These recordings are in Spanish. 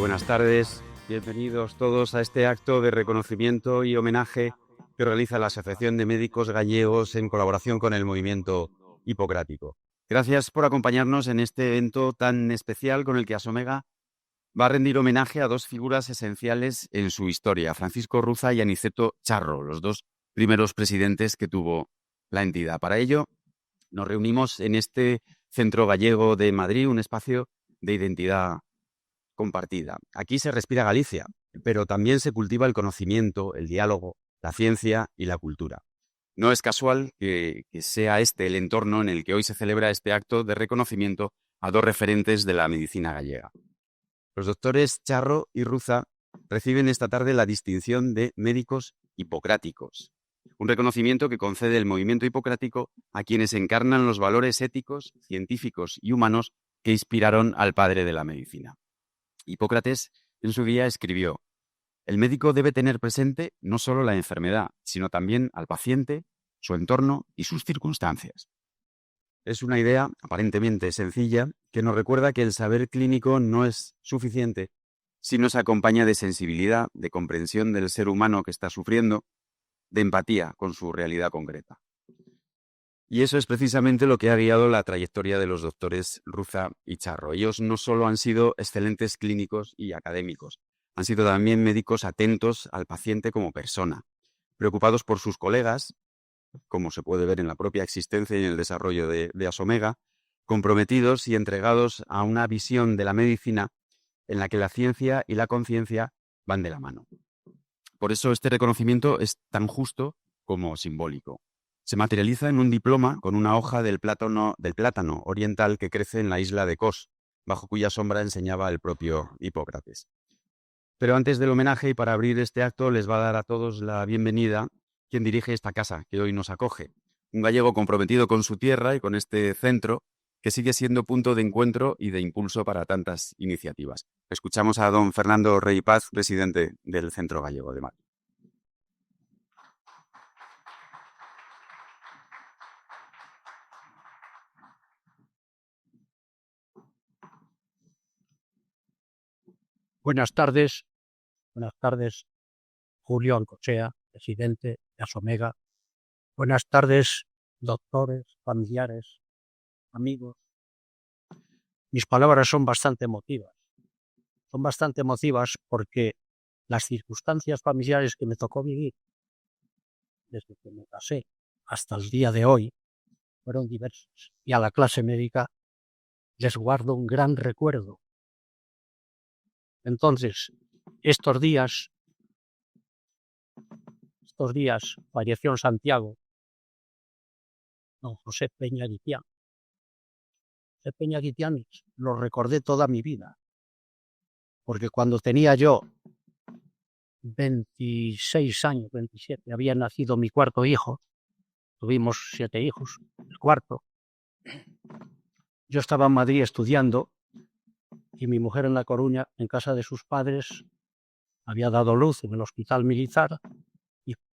buenas tardes. Bienvenidos todos a este acto de reconocimiento y homenaje que organiza la Asociación de Médicos Gallegos en colaboración con el movimiento hipocrático. Gracias por acompañarnos en este evento tan especial con el que Asomega va a rendir homenaje a dos figuras esenciales en su historia, Francisco Ruza y Aniceto Charro, los dos primeros presidentes que tuvo la entidad. Para ello, nos reunimos en este Centro Gallego de Madrid, un espacio de identidad compartida. Aquí se respira Galicia, pero también se cultiva el conocimiento, el diálogo, la ciencia y la cultura. No es casual que sea este el entorno en el que hoy se celebra este acto de reconocimiento a dos referentes de la medicina gallega. Los doctores Charro y Ruza reciben esta tarde la distinción de médicos hipocráticos, un reconocimiento que concede el movimiento hipocrático a quienes encarnan los valores éticos, científicos y humanos que inspiraron al padre de la medicina. Hipócrates en su guía escribió: el médico debe tener presente no solo la enfermedad, sino también al paciente, su entorno y sus circunstancias. Es una idea aparentemente sencilla que nos recuerda que el saber clínico no es suficiente si no se acompaña de sensibilidad, de comprensión del ser humano que está sufriendo, de empatía con su realidad concreta. Y eso es precisamente lo que ha guiado la trayectoria de los doctores Ruza y Charro. Ellos no solo han sido excelentes clínicos y académicos, han sido también médicos atentos al paciente como persona, preocupados por sus colegas, como se puede ver en la propia existencia y en el desarrollo de Asomega, comprometidos y entregados a una visión de la medicina en la que la ciencia y la conciencia van de la mano. Por eso este reconocimiento es tan justo como simbólico. Se materializa en un diploma con una hoja del plátano oriental que crece en la isla de Kos, bajo cuya sombra enseñaba el propio Hipócrates. Pero antes del homenaje y para abrir este acto les va a dar a todos la bienvenida quien dirige esta casa que hoy nos acoge, un gallego comprometido con su tierra y con este centro que sigue siendo punto de encuentro y de impulso para tantas iniciativas. Escuchamos a don Fernando Rey Paz, presidente del Centro Gallego de Madrid. Buenas tardes, Julio Alcochea, presidente de Asomega. Buenas tardes, doctores, familiares, amigos. Mis palabras son bastante emotivas. Son bastante emotivas porque las circunstancias familiares que me tocó vivir desde que me casé hasta el día de hoy fueron diversas. Y a la clase médica les guardo un gran recuerdo. Entonces, estos días falleció en Santiago don José Peña Guitián. José Peña Guitián lo recordé toda mi vida, porque cuando tenía yo 26 años, 27, había nacido mi cuarto hijo, tuvimos 7 hijos, el cuarto. Yo estaba en Madrid estudiando y mi mujer en La Coruña, en casa de sus padres, había dado luz en el hospital militar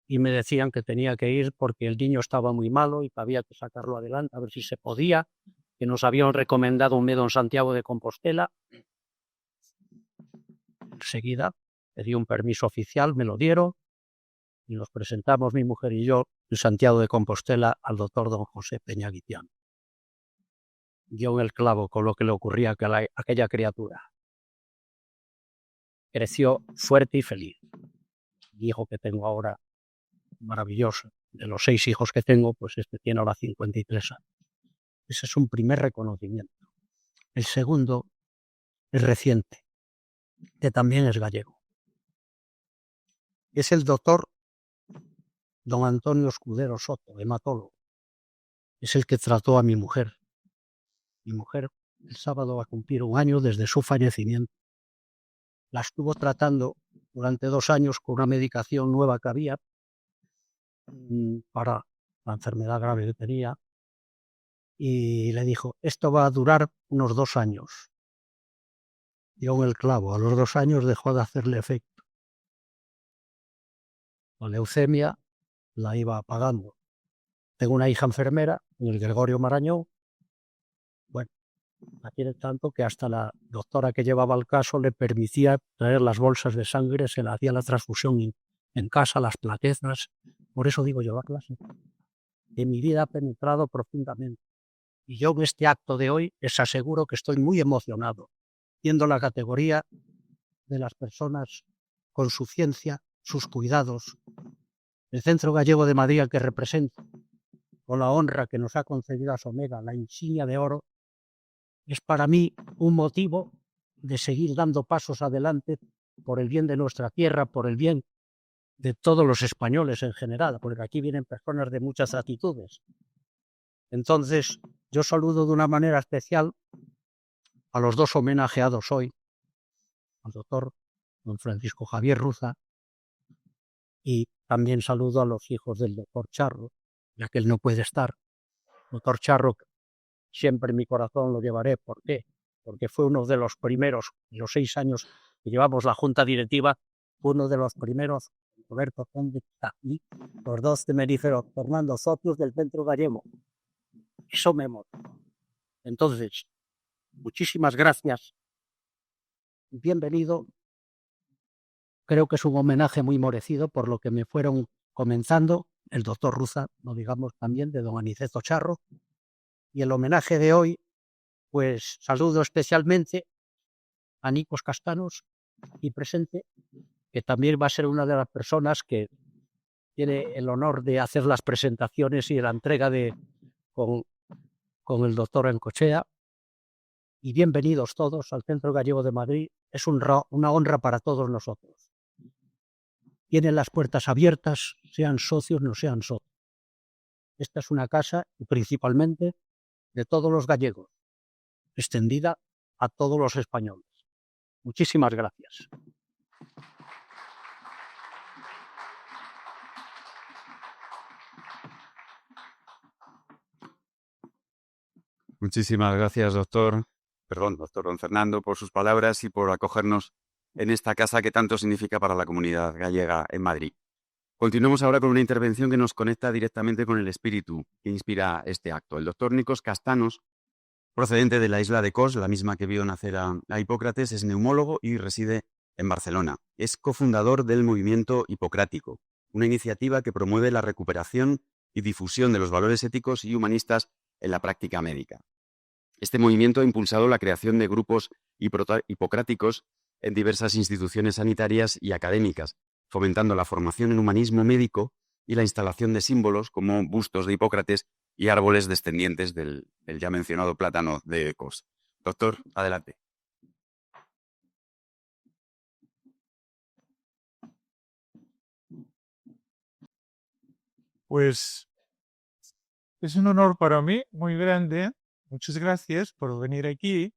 y me decían que tenía que ir porque el niño estaba muy malo y que había que sacarlo adelante, a ver si se podía, que nos habían recomendado un médico en Santiago de Compostela. Enseguida pedí un permiso oficial, me lo dieron y nos presentamos mi mujer y yo en Santiago de Compostela al doctor don José Peña Guitián. Dio en el clavo con lo que le ocurría a aquella criatura. Creció fuerte y feliz. Mi hijo que tengo ahora, maravilloso. De los 6 hijos que tengo, pues este tiene ahora 53 años. Ese es un primer reconocimiento. El segundo es reciente, que también es gallego. Es el doctor don Antonio Escudero Soto, hematólogo. Es el que trató a mi mujer. Mi mujer el sábado va a cumplir 1 año desde su fallecimiento. La estuvo tratando durante 2 años con una medicación nueva que había para la enfermedad grave que tenía. Y le dijo, esto va a durar unos 2 años. Dio en el clavo, a los 2 años dejó de hacerle efecto. La leucemia la iba apagando. Tengo una hija enfermera en el Gregorio Marañón. Bueno, La quiere tanto que hasta la doctora que llevaba el caso le permitía traer las bolsas de sangre, se le hacía la transfusión en casa, las plaquetas. Por eso digo yo, la clase de mi vida ha penetrado profundamente. Y yo en este acto de hoy les aseguro que estoy muy emocionado, viendo la categoría de las personas con su ciencia, sus cuidados. El Centro Gallego de Madrid, al que represento, con la honra que nos ha concedido Asomega, la insignia de oro, es para mí un motivo de seguir dando pasos adelante por el bien de nuestra tierra, por el bien de todos los españoles en general, porque aquí vienen personas de muchas actitudes. Entonces, yo saludo de una manera especial a los dos homenajeados hoy, al doctor don Francisco Javier Ruza, y también saludo a los hijos del doctor Charro, ya que él no puede estar. Doctor Charro, siempre en mi corazón lo llevaré. ¿Por qué? Porque fue uno de los primeros, en los 6 años que llevamos la junta directiva, fue uno de los primeros, Roberto Conde y los dos temeríferos, Fernando socios del Centro Gallego. Eso me mola. Entonces, muchísimas gracias. Bienvenido. Creo que es un homenaje muy merecido por lo que me fueron comenzando el doctor Ruza, no digamos también de don Aniceto Charro. Y el homenaje de hoy, pues saludo especialmente a Nikos Castanos, y presente, que también va a ser una de las personas que tiene el honor de hacer las presentaciones y la entrega con el doctor Encochea. Y bienvenidos todos al Centro Gallego de Madrid. Es una honra para todos nosotros. Tienen las puertas abiertas, sean socios, no sean socios. Esta es una casa, principalmente, de todos los gallegos, extendida a todos los españoles. Muchísimas gracias. Muchísimas gracias, doctor don Fernando, por sus palabras y por acogernos en esta casa que tanto significa para la comunidad gallega en Madrid. Continuamos ahora con una intervención que nos conecta directamente con el espíritu que inspira este acto. El doctor Nikos Castanos, procedente de la isla de Kos, la misma que vio nacer a Hipócrates, es neumólogo y reside en Barcelona. Es cofundador del movimiento hipocrático, una iniciativa que promueve la recuperación y difusión de los valores éticos y humanistas en la práctica médica. Este movimiento ha impulsado la creación de grupos hipocráticos en diversas instituciones sanitarias y académicas, fomentando la formación en humanismo médico y la instalación de símbolos como bustos de Hipócrates y árboles descendientes del ya mencionado plátano de Kos. Doctor, adelante. Pues es un honor para mí muy grande. Muchas gracias por venir aquí.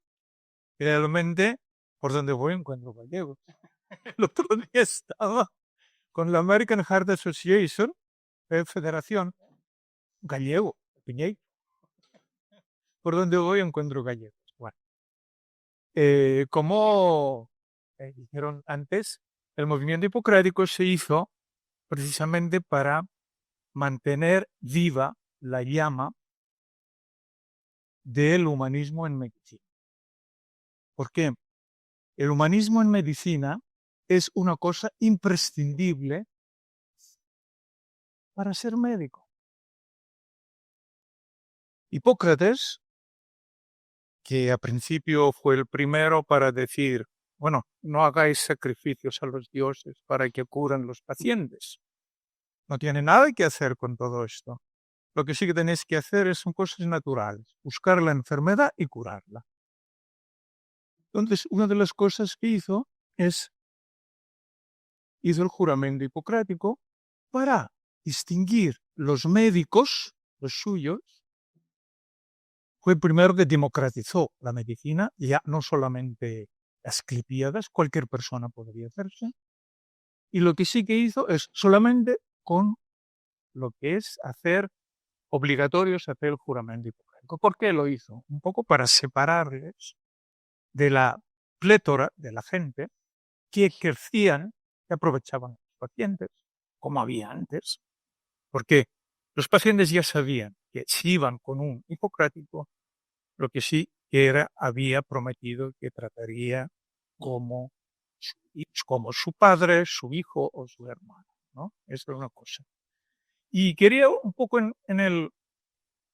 Realmente, por donde voy encuentro gallegos. El otro día estaba con la American Heart Association, Federación Gallego, Piñey. Por donde voy encuentro gallegos. Bueno, como dijeron antes, el movimiento hipocrático se hizo precisamente para mantener viva la llama del humanismo en medicina. ¿Por qué? El humanismo en medicina es una cosa imprescindible para ser médico. Hipócrates, que a principio fue el primero para decir, bueno, no hagáis sacrificios a los dioses para que curen los pacientes. No tiene nada que hacer con todo esto. Lo que sí que tenéis que hacer son cosas naturales, buscar la enfermedad y curarla. Entonces, una de las cosas que hizo el juramento hipocrático para distinguir los médicos, los suyos. Fue el primero que democratizó la medicina, ya no solamente Asclepíadas, cualquier persona podría hacerse. Y lo que sí que hizo es solamente con lo que es hacer obligatorios hacer el juramento hipocrático. ¿Por qué lo hizo? Un poco para separarles de la plétora de la gente que ejercían, que aprovechaban a los pacientes, como había antes. Porque los pacientes ya sabían que si iban con un hipocrático, lo que sí que había prometido que trataría como su padre, su hijo o su hermano, ¿no? Eso es una cosa. Y quería un poco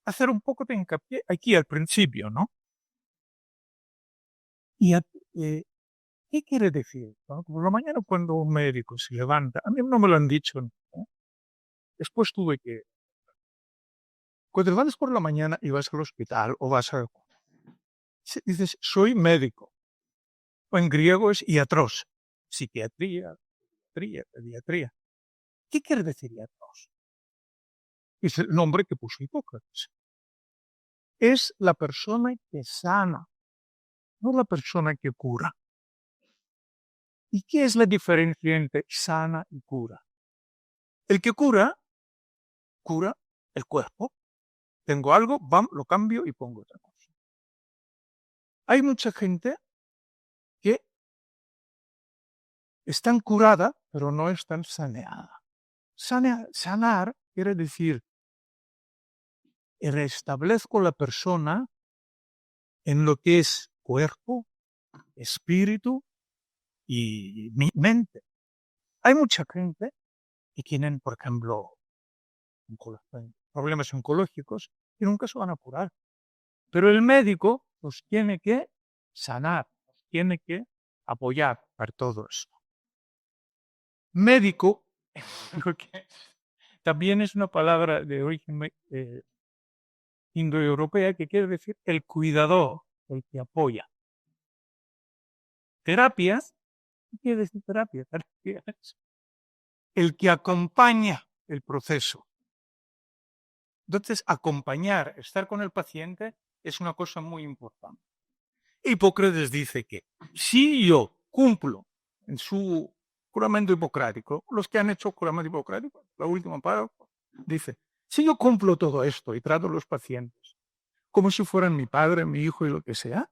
hacer un poco de hincapié aquí al principio, ¿no? Y ¿qué quiere decir? ¿No? Por la mañana cuando un médico se levanta, a mí no me lo han dicho, ¿no? Después cuando te levantas por la mañana y vas al hospital o dices, soy médico. O en griego es iatros, psiquiatría, pediatría. ¿Qué quiere decir iatros? Es el nombre que puso Hipócrates. Es la persona que sana, no la persona que cura. ¿Y qué es la diferencia entre sana y cura? El que cura el cuerpo. Tengo algo, lo cambio y pongo otra cosa. Hay mucha gente que están curada, pero no están saneada. Sanar quiere decir restablezco la persona en lo que es cuerpo, espíritu y mi mente. Hay mucha gente que tienen, por ejemplo, problemas oncológicos y nunca se van a curar. Pero el médico los tiene que sanar, los tiene que apoyar para todo eso. Médico también es una palabra de origen indoeuropea que quiere decir el cuidador, el que apoya. Terapias, ¿qué quiere decir terapia? El que acompaña el proceso. Entonces, acompañar, estar con el paciente es una cosa muy importante. Hipócrates dice que si yo cumplo en su juramento hipocrático, los que han hecho juramento hipocrático, la última párrafo, dice, si yo cumplo todo esto y trato a los pacientes como si fueran mi padre, mi hijo y lo que sea,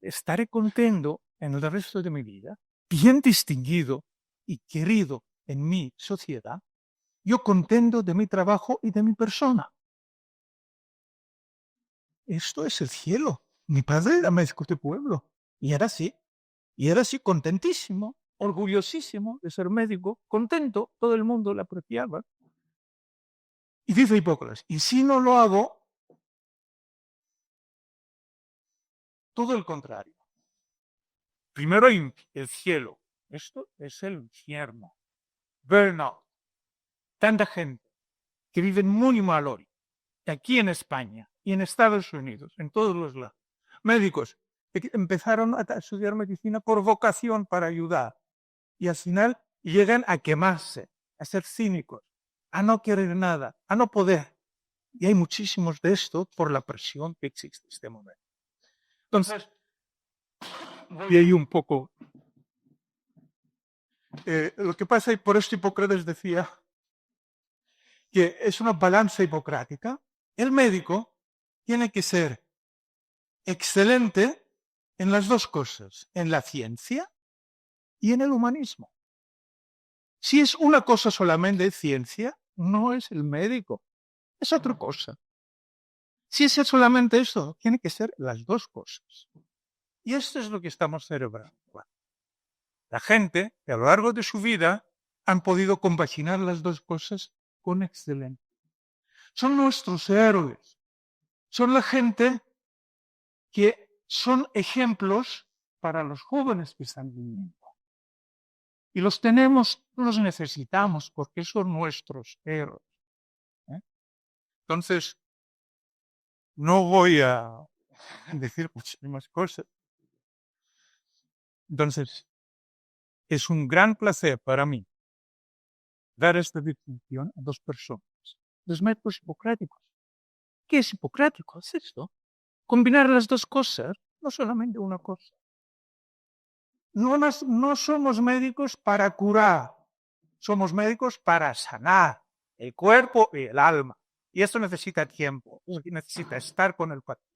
estaré contento en el resto de mi vida, bien distinguido y querido en mi sociedad, yo contento de mi trabajo y de mi persona. Esto es el cielo. Mi padre era médico de pueblo y era así. Y era así, contentísimo, orgullosísimo de ser médico, contento, todo el mundo le apreciaba. Y dice Hipócrates, y si no lo hago, todo el contrario. Primero hay el cielo, esto es el infierno. Burnout. Tanta gente que vive muy mal hoy, aquí en España y en Estados Unidos, en todos los lados. Médicos que empezaron a estudiar medicina por vocación para ayudar y al final llegan a quemarse, a ser cínicos, a no querer nada, a no poder. Y hay muchísimos de estos por la presión que existe en este momento. Entonces, voy ahí un poco. Lo que pasa, y por esto Hipócrates decía que es una balanza hipocrática. El médico tiene que ser excelente en las dos cosas, en la ciencia y en el humanismo. Si es una cosa solamente ciencia, no es el médico, es otra cosa. Si es solamente eso, tiene que ser las dos cosas. Y esto es lo que estamos celebrando. La gente que a lo largo de su vida han podido compaginar las dos cosas con excelencia. Son nuestros héroes. Son la gente que son ejemplos para los jóvenes que están viniendo. Y los necesitamos porque son nuestros héroes. Entonces, no voy a decir muchísimas cosas. Entonces, es un gran placer para mí dar esta distinción a dos personas. Los médicos hipocráticos. ¿Qué es hipocrático? Es esto. Combinar las dos cosas, no solamente una cosa. No somos médicos para curar, somos médicos para sanar el cuerpo y el alma. Y esto necesita tiempo, necesita estar con el paciente.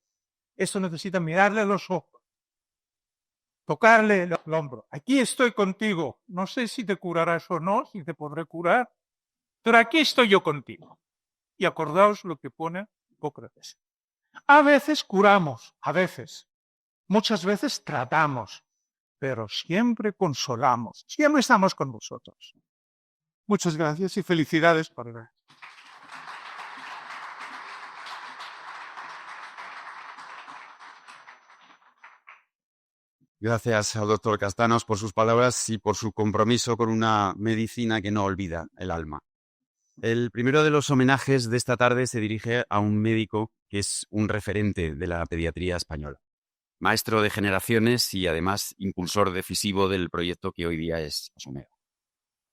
Esto necesita mirarle a los ojos, tocarle el hombro. Aquí estoy contigo. No sé si te curarás o no, si te podré curar, pero aquí estoy yo contigo. Y acordaos lo que pone Hipócrates. A veces curamos, a veces. Muchas veces tratamos, pero siempre consolamos. Siempre estamos con vosotros. Muchas gracias y felicidades por... Gracias al doctor Castanos por sus palabras y por su compromiso con una medicina que no olvida el alma. El primero de los homenajes de esta tarde se dirige a un médico que es un referente de la pediatría española. Maestro de generaciones y además impulsor decisivo del proyecto que hoy día es Asomega.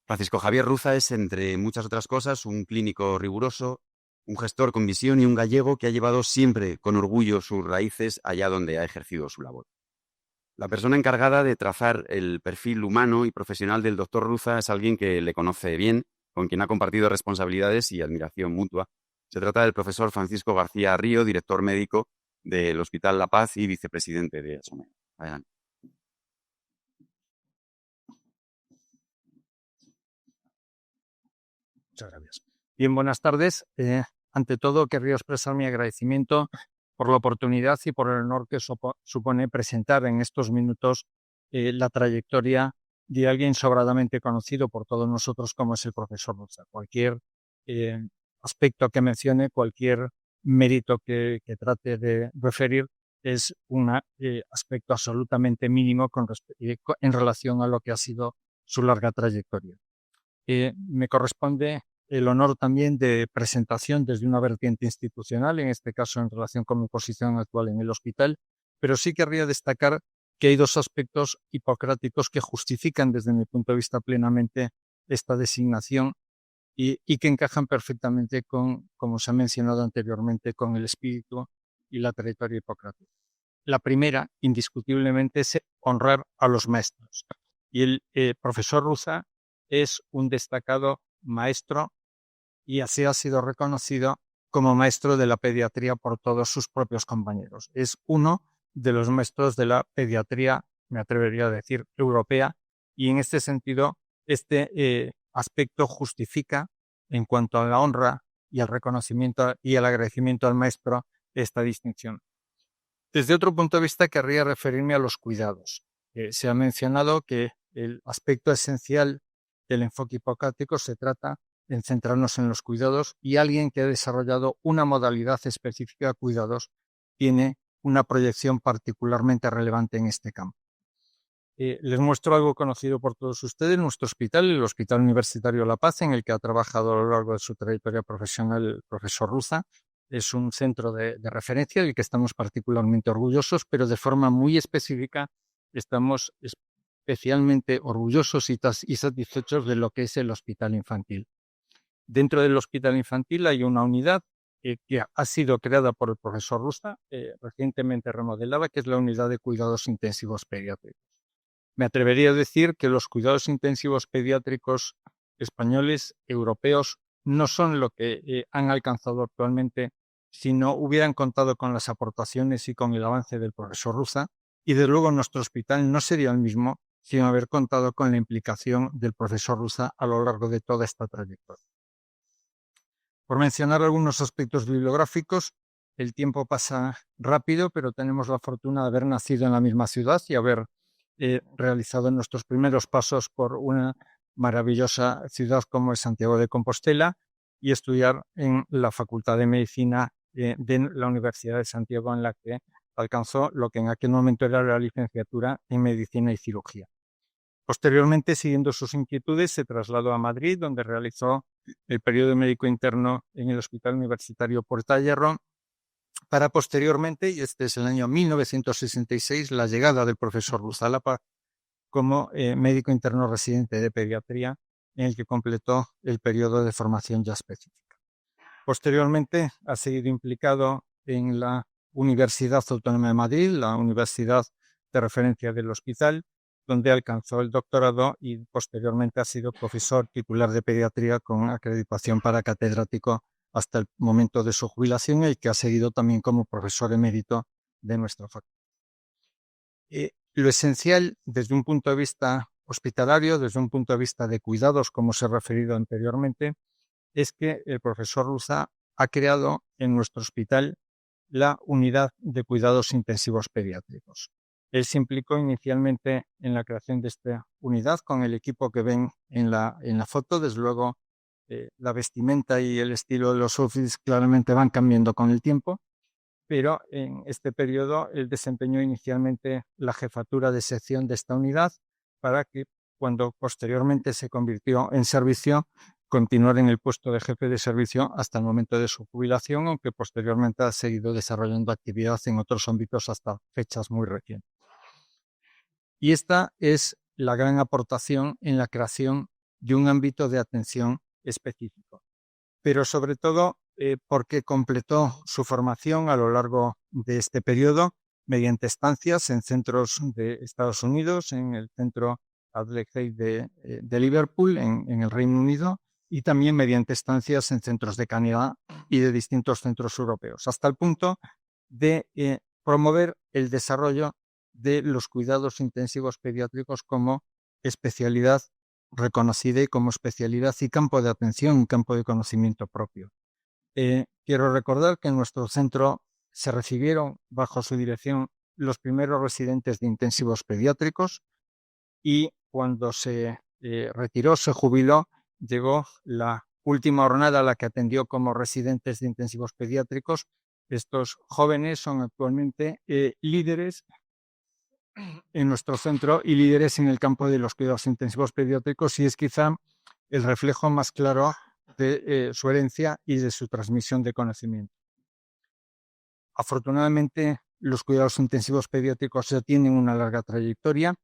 Francisco Javier Ruza es, entre muchas otras cosas, un clínico riguroso, un gestor con visión y un gallego que ha llevado siempre con orgullo sus raíces allá donde ha ejercido su labor. La persona encargada de trazar el perfil humano y profesional del doctor Ruza es alguien que le conoce bien, con quien ha compartido responsabilidades y admiración mutua. Se trata del profesor Francisco García Río, director médico del Hospital La Paz y vicepresidente de Asomega. Adelante. Muchas gracias. Bien, buenas tardes. Ante todo, querría expresar mi agradecimiento por la oportunidad y por el honor que supone presentar en estos minutos la trayectoria de alguien sobradamente conocido por todos nosotros como es el profesor Ruza. Cualquier aspecto que mencione, cualquier mérito que trate de referir es un aspecto absolutamente mínimo en relación a lo que ha sido su larga trayectoria. Me corresponde el honor también de presentación desde una vertiente institucional, en este caso en relación con mi posición actual en el hospital, pero sí querría destacar que hay dos aspectos hipocráticos que justifican desde mi punto de vista plenamente esta designación y que encajan perfectamente con, como se ha mencionado anteriormente, con el espíritu y la trayectoria hipocrática. La primera, indiscutiblemente, es honrar a los maestros. Y el profesor Ruza es un destacado maestro y así ha sido reconocido como maestro de la pediatría por todos sus propios compañeros. Es uno de los maestros de la pediatría, me atrevería a decir, europea, y en este sentido, este aspecto justifica, en cuanto a la honra y al reconocimiento y al agradecimiento al maestro, esta distinción. Desde otro punto de vista, querría referirme a los cuidados. Se ha mencionado que el aspecto esencial del enfoque hipocrático se trata en centrarnos en los cuidados y alguien que ha desarrollado una modalidad específica de cuidados tiene una proyección particularmente relevante en este campo. Les muestro algo conocido por todos ustedes, nuestro hospital, el Hospital Universitario La Paz, en el que ha trabajado a lo largo de su trayectoria profesional el profesor Ruza. Es un centro de referencia del que estamos particularmente orgullosos, pero de forma muy específica estamos especialmente orgullosos y satisfechos de lo que es el hospital infantil. Dentro del hospital infantil hay una unidad que ha sido creada por el profesor Ruza, recientemente remodelada, que es la unidad de cuidados intensivos pediátricos. Me atrevería a decir que los cuidados intensivos pediátricos españoles, europeos, no son lo que han alcanzado actualmente si no hubieran contado con las aportaciones y con el avance del profesor Ruza, y de luego nuestro hospital no sería el mismo sin haber contado con la implicación del profesor Ruza a lo largo de toda esta trayectoria. Por mencionar algunos aspectos bibliográficos, el tiempo pasa rápido, pero tenemos la fortuna de haber nacido en la misma ciudad y haber realizado nuestros primeros pasos por una maravillosa ciudad como es Santiago de Compostela y estudiar en la Facultad de Medicina de la Universidad de Santiago, en la que alcanzó lo que en aquel momento era la licenciatura en Medicina y Cirugía. Posteriormente, siguiendo sus inquietudes, se trasladó a Madrid, donde realizó el periodo médico interno en el Hospital Universitario Puerta de Hierro, para posteriormente, y este es el año 1966, la llegada del profesor Ruza a La Paz como médico interno residente de pediatría, en el que completó el periodo de formación ya específica. Posteriormente ha seguido implicado en la Universidad Autónoma de Madrid, la universidad de referencia del hospital, donde alcanzó el doctorado y posteriormente ha sido profesor titular de pediatría con acreditación para catedrático hasta el momento de su jubilación, y que ha seguido también como profesor emérito de nuestra facultad. Lo esencial desde un punto de vista hospitalario, desde un punto de vista de cuidados, como os he referido anteriormente, es que el profesor Ruza ha creado en nuestro hospital la unidad de cuidados intensivos pediátricos. Él se implicó inicialmente en la creación de esta unidad con el equipo que ven en la foto. Desde luego, la vestimenta y el estilo de los outfits claramente van cambiando con el tiempo, pero en este periodo él desempeñó inicialmente la jefatura de sección de esta unidad para que cuando posteriormente se convirtió en servicio, continuar en el puesto de jefe de servicio hasta el momento de su jubilación, aunque posteriormente ha seguido desarrollando actividad en otros ámbitos hasta fechas muy recientes. Y esta es la gran aportación en la creación de un ámbito de atención específico, pero sobre todo porque completó su formación a lo largo de este periodo mediante estancias en centros de Estados Unidos, en el centro Adelaide de Liverpool, en el Reino Unido, y también mediante estancias en centros de Canadá y de distintos centros europeos, hasta el punto de promover el desarrollo de los cuidados intensivos pediátricos como especialidad reconocida y como especialidad y campo de atención, campo de conocimiento propio. Quiero recordar que en nuestro centro se recibieron bajo su dirección los primeros residentes de intensivos pediátricos y cuando se retiró, se jubiló, llegó la última jornada a la que atendió como residentes de intensivos pediátricos. Estos jóvenes son actualmente líderes en nuestro centro y líderes en el campo de los cuidados intensivos pediátricos, y es quizá el reflejo más claro de su herencia y de su transmisión de conocimiento. Afortunadamente, los cuidados intensivos pediátricos ya tienen una larga trayectoria.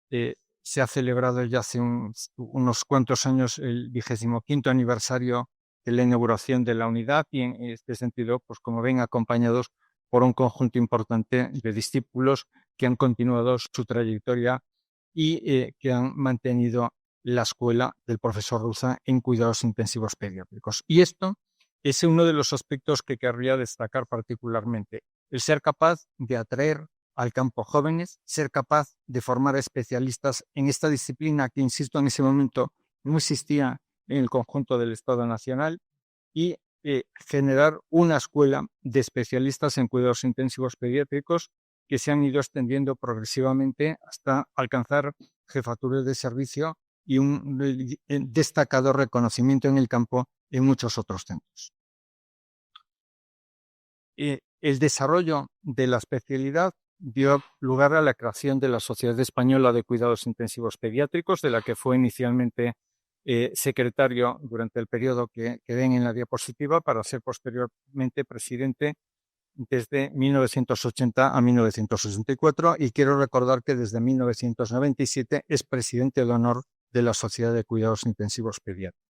Se ha celebrado ya hace unos cuantos años el 25º aniversario de la inauguración de la unidad, y en este sentido, pues como ven, acompañados por un conjunto importante de discípulos que han continuado su trayectoria y que han mantenido la escuela del profesor Ruza en cuidados intensivos pediátricos. Y esto es uno de los aspectos que querría destacar particularmente: el ser capaz de atraer al campo jóvenes, ser capaz de formar especialistas en esta disciplina que, insisto, en ese momento no existía en el conjunto del Estado Nacional, y generar una escuela de especialistas en cuidados intensivos pediátricos que se han ido extendiendo progresivamente hasta alcanzar jefaturas de servicio y un destacado reconocimiento en el campo en muchos otros centros. El desarrollo de la especialidad dio lugar a la creación de la Sociedad Española de Cuidados Intensivos Pediátricos, de la que fue inicialmente secretario durante el periodo que ven en la diapositiva, para ser posteriormente presidente desde 1980 a 1964, y quiero recordar que desde 1997 es presidente de honor de la Sociedad de Cuidados Intensivos Pediátricos.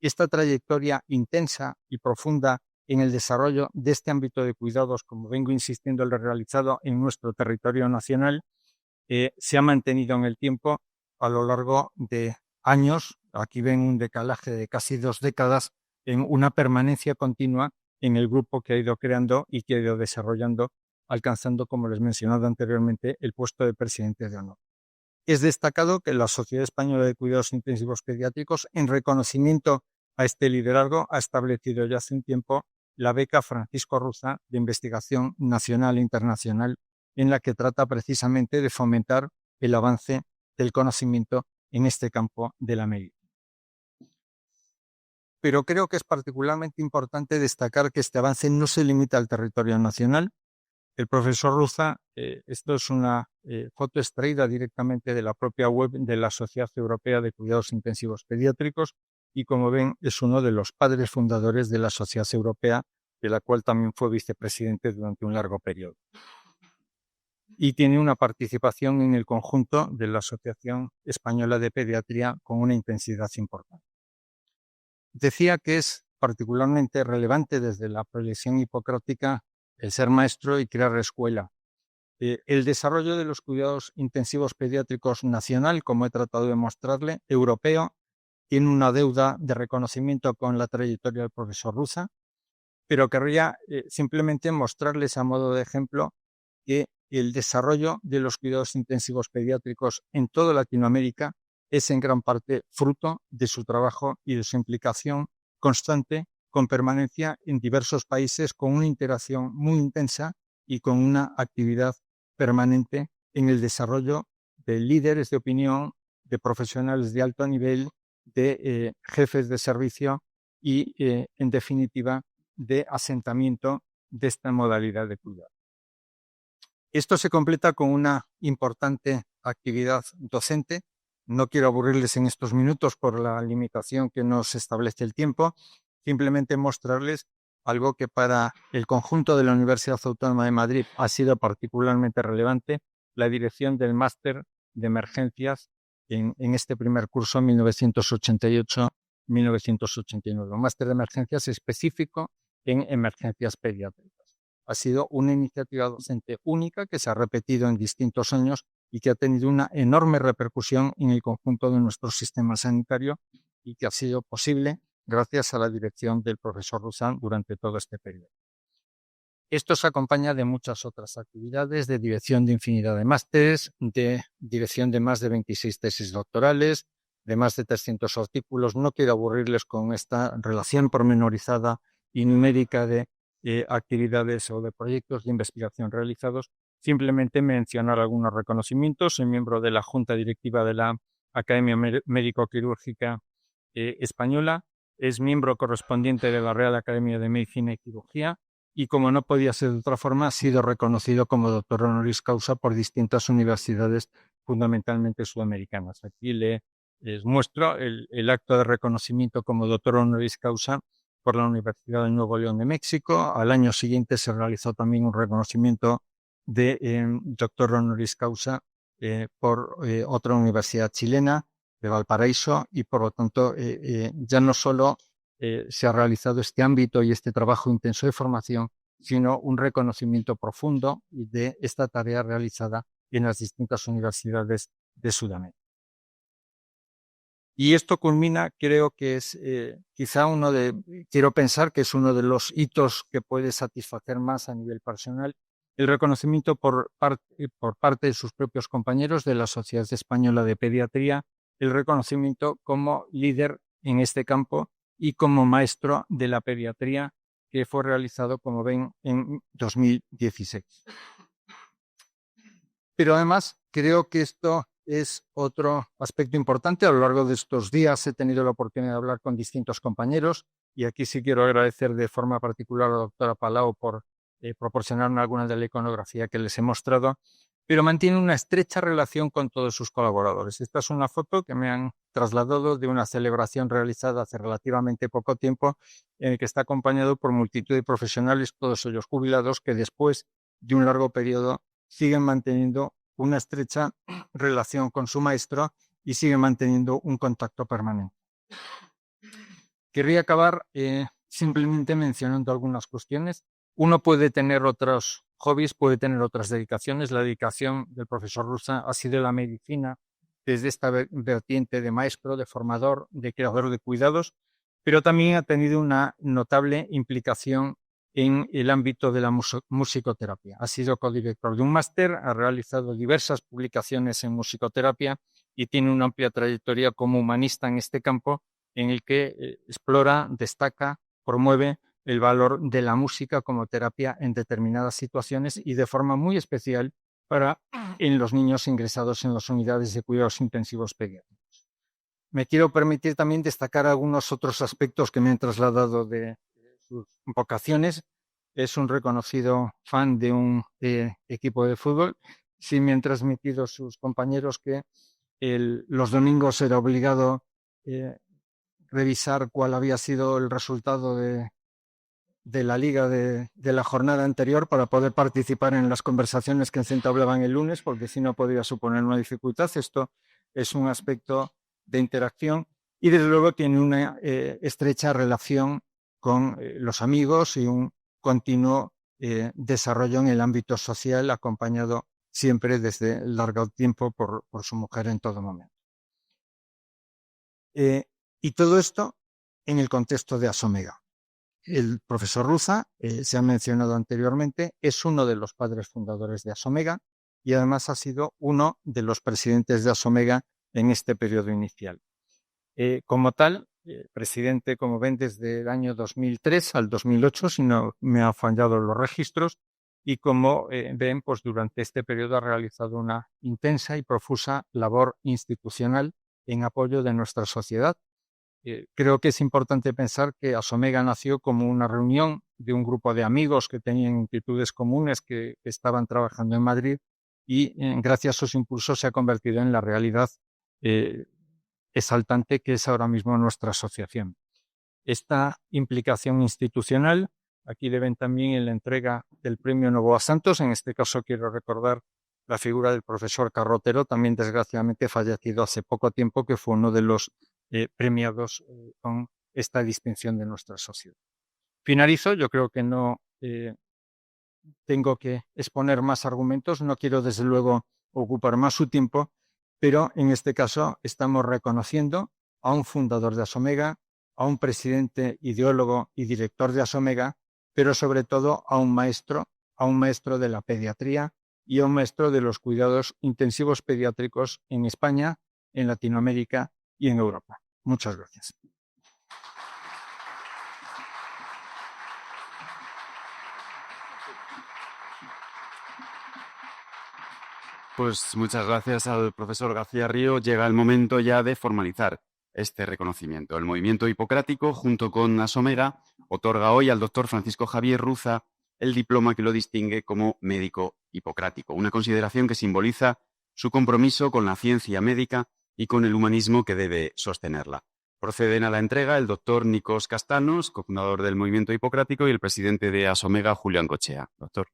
Esta trayectoria intensa y profunda en el desarrollo de este ámbito de cuidados, como vengo insistiendo, lo realizado en nuestro territorio nacional, se ha mantenido en el tiempo a lo largo de años. Aquí ven un decalaje de casi 2 décadas en una permanencia continua en el grupo que ha ido creando y que ha ido desarrollando, alcanzando, como les mencionaba anteriormente, el puesto de presidente de honor. Es destacado que la Sociedad Española de Cuidados Intensivos Pediátricos, en reconocimiento a este liderazgo, ha establecido ya hace un tiempo la beca Francisco Ruza de investigación nacional e internacional, en la que trata precisamente de fomentar el avance del conocimiento en este campo de la medicina. Pero creo que es particularmente importante destacar que este avance no se limita al territorio nacional. El profesor Ruza, esto es una foto extraída directamente de la propia web de la Sociedad Europea de Cuidados Intensivos Pediátricos, y como ven es uno de los padres fundadores de la Sociedad Europea, de la cual también fue vicepresidente durante un largo periodo. Y tiene una participación en el conjunto de la Asociación Española de Pediatría con una intensidad importante. Decía que es particularmente relevante desde la proyección hipocrática el ser maestro y crear escuela. El desarrollo de los cuidados intensivos pediátricos nacional, como he tratado de mostrarle, europeo, tiene una deuda de reconocimiento con la trayectoria del profesor Ruza, pero querría simplemente mostrarles a modo de ejemplo que el desarrollo de los cuidados intensivos pediátricos en toda Latinoamérica es en gran parte fruto de su trabajo y de su implicación constante con permanencia en diversos países, con una interacción muy intensa y con una actividad permanente en el desarrollo de líderes de opinión, de profesionales de alto nivel, de jefes de servicio y, en definitiva, de asentamiento de esta modalidad de cuidado. Esto se completa con una importante actividad docente. No quiero aburrirles en estos minutos por la limitación que nos establece el tiempo, simplemente mostrarles algo que para el conjunto de la Universidad Autónoma de Madrid ha sido particularmente relevante, la dirección del máster de emergencias en este primer curso 1988-1989, un máster de emergencias específico en emergencias pediátricas. Ha sido una iniciativa docente única que se ha repetido en distintos años y que ha tenido una enorme repercusión en el conjunto de nuestro sistema sanitario y que ha sido posible gracias a la dirección del profesor Roussan durante todo este periodo. Esto se acompaña de muchas otras actividades, de dirección de infinidad de másteres, de dirección de más de 26 tesis doctorales, de más de 300 artículos. No quiero aburrirles con esta relación pormenorizada y numérica de actividades o de proyectos de investigación realizados. Simplemente mencionar algunos reconocimientos. Soy miembro de la Junta Directiva de la Academia Médico-Quirúrgica Española. Es miembro correspondiente de la Real Academia de Medicina y Cirugía. Y como no podía ser de otra forma, ha sido reconocido como doctor honoris causa por distintas universidades, fundamentalmente sudamericanas. Aquí les muestro el acto de reconocimiento como doctor honoris causa por la Universidad de Nuevo León de México. Al año siguiente se realizó también un reconocimiento de doctor honoris causa por otra universidad chilena, de Valparaíso, y por lo tanto ya no solo se ha realizado este ámbito y este trabajo intenso de formación, sino un reconocimiento profundo de esta tarea realizada en las distintas universidades de Sudamérica. Y esto culmina, creo que es quiero pensar que es uno de los hitos que puede satisfacer más a nivel personal, el reconocimiento por parte de sus propios compañeros de la Sociedad Española de Pediatría, el reconocimiento como líder en este campo y como maestro de la pediatría, que fue realizado, como ven, en 2016. Pero además, creo que esto es otro aspecto importante. A lo largo de estos días he tenido la oportunidad de hablar con distintos compañeros y aquí sí quiero agradecer de forma particular a la doctora Palau por proporcionarme alguna de la iconografía que les he mostrado, pero mantiene una estrecha relación con todos sus colaboradores. Esta es una foto que me han trasladado de una celebración realizada hace relativamente poco tiempo, en el que está acompañado por multitud de profesionales, todos ellos jubilados, que después de un largo periodo siguen manteniendo una estrecha relación con su maestro y siguen manteniendo un contacto permanente. Querría acabar simplemente mencionando algunas cuestiones. Uno puede tener otros hobbies, puede tener otras dedicaciones. La dedicación del profesor Roussan ha sido la medicina desde esta vertiente de maestro, de formador, de creador de cuidados, pero también ha tenido una notable implicación en el ámbito de la musicoterapia. Ha sido codirector de un máster, ha realizado diversas publicaciones en musicoterapia y tiene una amplia trayectoria como humanista en este campo, en el que explora, destaca, promueve el valor de la música como terapia en determinadas situaciones y de forma muy especial en los niños ingresados en las unidades de cuidados intensivos pediátricos. Me quiero permitir también destacar algunos otros aspectos que me han trasladado de sus vocaciones. Es un reconocido fan de un equipo de fútbol. Sí me han transmitido sus compañeros que los domingos era obligado revisar cuál había sido el resultado de la liga de la jornada anterior para poder participar en las conversaciones que se entablaban el lunes, porque si no podría suponer una dificultad. Esto es un aspecto de interacción y desde luego tiene una estrecha relación con los amigos y un continuo desarrollo en el ámbito social, acompañado siempre desde largo tiempo por su mujer en todo momento. Y todo esto en el contexto de Asomega. El profesor Roussan, se ha mencionado anteriormente, es uno de los padres fundadores de Asomega y además ha sido uno de los presidentes de Asomega en este periodo inicial. Como tal, presidente, como ven, desde el año 2003 al 2008, si no me han fallado los registros, y como ven, pues durante este periodo ha realizado una intensa y profusa labor institucional en apoyo de nuestra sociedad. Creo que es importante pensar que Asomega nació como una reunión de un grupo de amigos que tenían inquietudes comunes, que estaban trabajando en Madrid, y gracias a sus impulsos se ha convertido en la realidad exaltante que es ahora mismo nuestra asociación. Esta implicación institucional, aquí deben también en la entrega del premio Novoa Santos. En este caso quiero recordar la figura del profesor Carrotero, también desgraciadamente fallecido hace poco tiempo, que fue uno de los premiados con esta distinción de nuestra sociedad. Finalizo, yo creo que no tengo que exponer más argumentos, no quiero desde luego ocupar más su tiempo, pero en este caso estamos reconociendo a un fundador de Asomega, a un presidente, ideólogo y director de Asomega, pero sobre todo a un maestro de la pediatría y a un maestro de los cuidados intensivos pediátricos en España, en Latinoamérica y en Europa. Muchas gracias. Pues muchas gracias al profesor García Río. Llega el momento ya de formalizar este reconocimiento. El movimiento hipocrático, junto con Asomega, otorga hoy al doctor Francisco Javier Ruza el diploma que lo distingue como médico hipocrático, una consideración que simboliza su compromiso con la ciencia médica y con el humanismo que debe sostenerla. Proceden a la entrega el doctor Nikos Castanos, cofundador del movimiento hipocrático, y el presidente de Asomega, Julián Cochea. Doctor.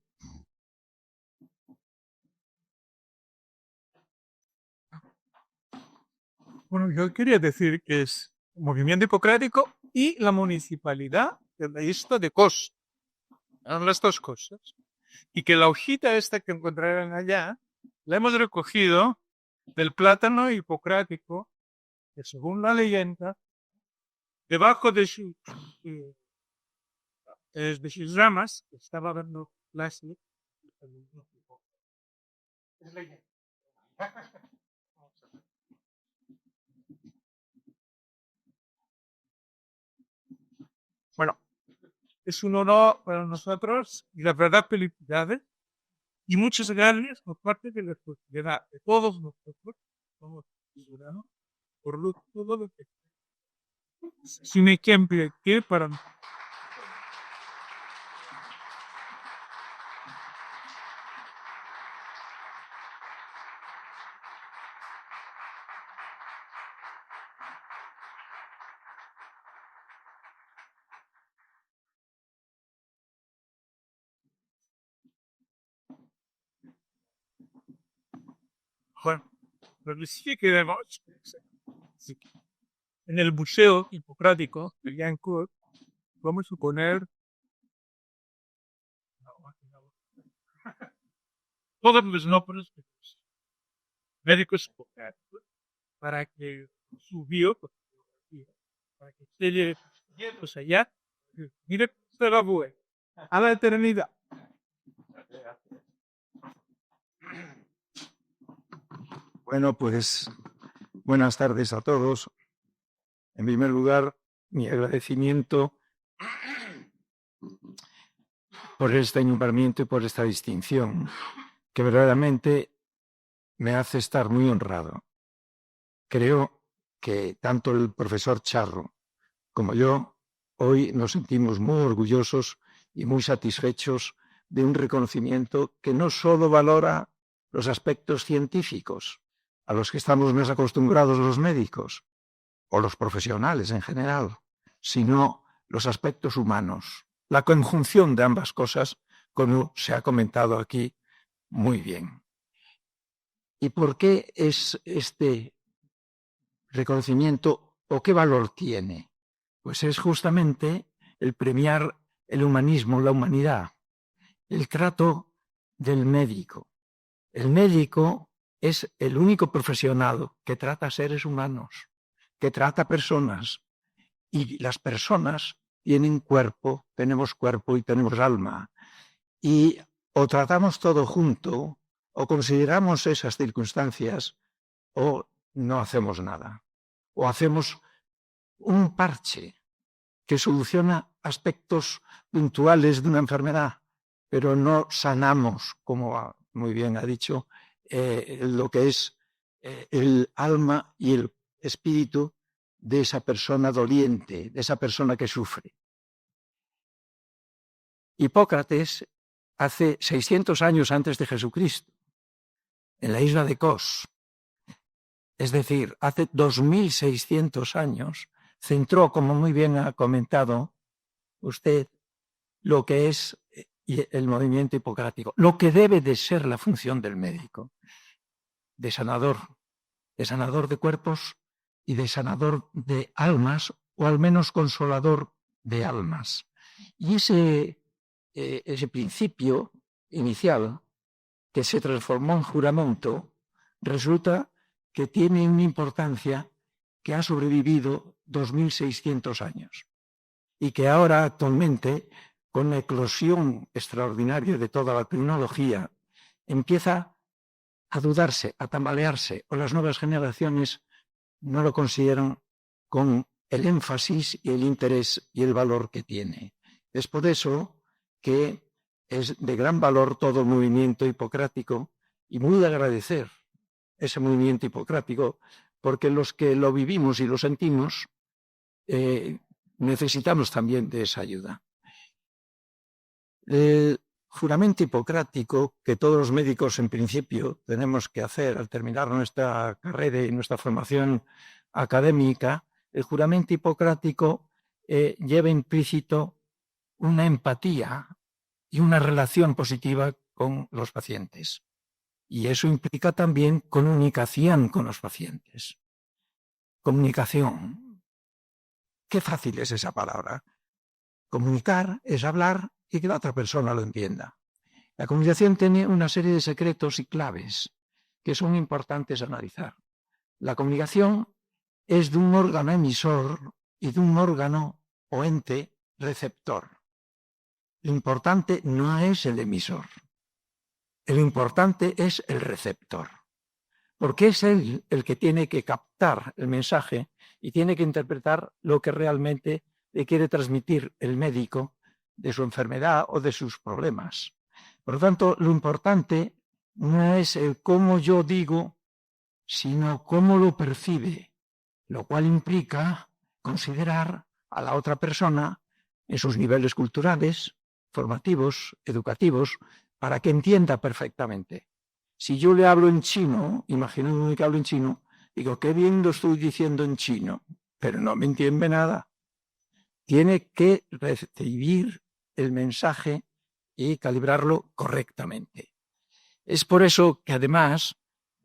Bueno, yo quería decir que es un movimiento hipocrático y la municipalidad de esto de Kos. Eran las dos cosas. Y que la hojita esta que encontrarán allá, la hemos recogido del plátano hipocrático, que según la leyenda, debajo de sus ramas, estaba dando clase. Es leyenda. Bueno, es un honor para nosotros y la verdad felicidades y muchas gracias por parte de la sociedad, de todos nosotros, como ciudadanos, por todo lo que es un ejemplo que para bueno, lo sí que vemos en el Museo Hipocrático de Yancourt, vamos a poner todos los nombres de los médicos hipocráticos para que su biografía, para que esté pues allá, mire, se la voy a la eternidad. Bueno, pues buenas tardes a todos. En primer lugar, mi agradecimiento por este nombramiento y por esta distinción, que verdaderamente me hace estar muy honrado. Creo que tanto el profesor Charro como yo hoy nos sentimos muy orgullosos y muy satisfechos de un reconocimiento que no solo valora los aspectos científicos, a los que estamos más acostumbrados los médicos o los profesionales en general, sino los aspectos humanos, la conjunción de ambas cosas, como se ha comentado aquí muy bien. ¿Y por qué es este reconocimiento o qué valor tiene? Pues es justamente el premiar el humanismo, la humanidad, el trato del médico. El médico es el único profesional que trata seres humanos, que trata personas, y las personas tienen cuerpo, tenemos cuerpo y tenemos alma, y o tratamos todo junto, o consideramos esas circunstancias, o no hacemos nada, o hacemos un parche que soluciona aspectos puntuales de una enfermedad, pero no sanamos, como muy bien ha dicho, lo que es el alma y el espíritu de esa persona doliente, de esa persona que sufre. Hipócrates, hace 600 años antes de Jesucristo, en la isla de Kos, es decir, hace 2600 años, centró, como muy bien ha comentado usted, lo que es el movimiento hipocrático, lo que debe de ser la función del médico, de sanador de cuerpos y de sanador de almas, o al menos consolador de almas. Y ese principio inicial, que se transformó en juramento, resulta que tiene una importancia que ha sobrevivido 2600 años y que ahora actualmente, con la eclosión extraordinaria de toda la tecnología, empieza a dudarse, a tambalearse, o las nuevas generaciones no lo consideran con el énfasis y el interés y el valor que tiene. Es por eso que es de gran valor todo el movimiento hipocrático, y muy de agradecer ese movimiento hipocrático, porque los que lo vivimos y lo sentimos necesitamos también de esa ayuda. El juramento hipocrático que todos los médicos en principio tenemos que hacer al terminar nuestra carrera y nuestra formación académica, el juramento hipocrático lleva implícito una empatía y una relación positiva con los pacientes. Y eso implica también comunicación con los pacientes. Comunicación. Qué fácil es esa palabra. Comunicar es hablar y que la otra persona lo entienda. La comunicación tiene una serie de secretos y claves que son importantes analizar. La comunicación es de un órgano emisor y de un órgano o ente receptor. Lo importante no es el emisor. Lo importante es el receptor. Porque es él el que tiene que captar el mensaje y tiene que interpretar lo que realmente le quiere transmitir el médico de su enfermedad o de sus problemas. Por lo tanto, lo importante no es el cómo yo digo, sino cómo lo percibe, lo cual implica considerar a la otra persona en sus niveles culturales, formativos, educativos, para que entienda perfectamente. Si yo le hablo en chino, imaginándome que hablo en chino, digo, qué bien lo estoy diciendo en chino, pero no me entiende nada. Tiene que recibir el mensaje y calibrarlo correctamente. Es por eso que además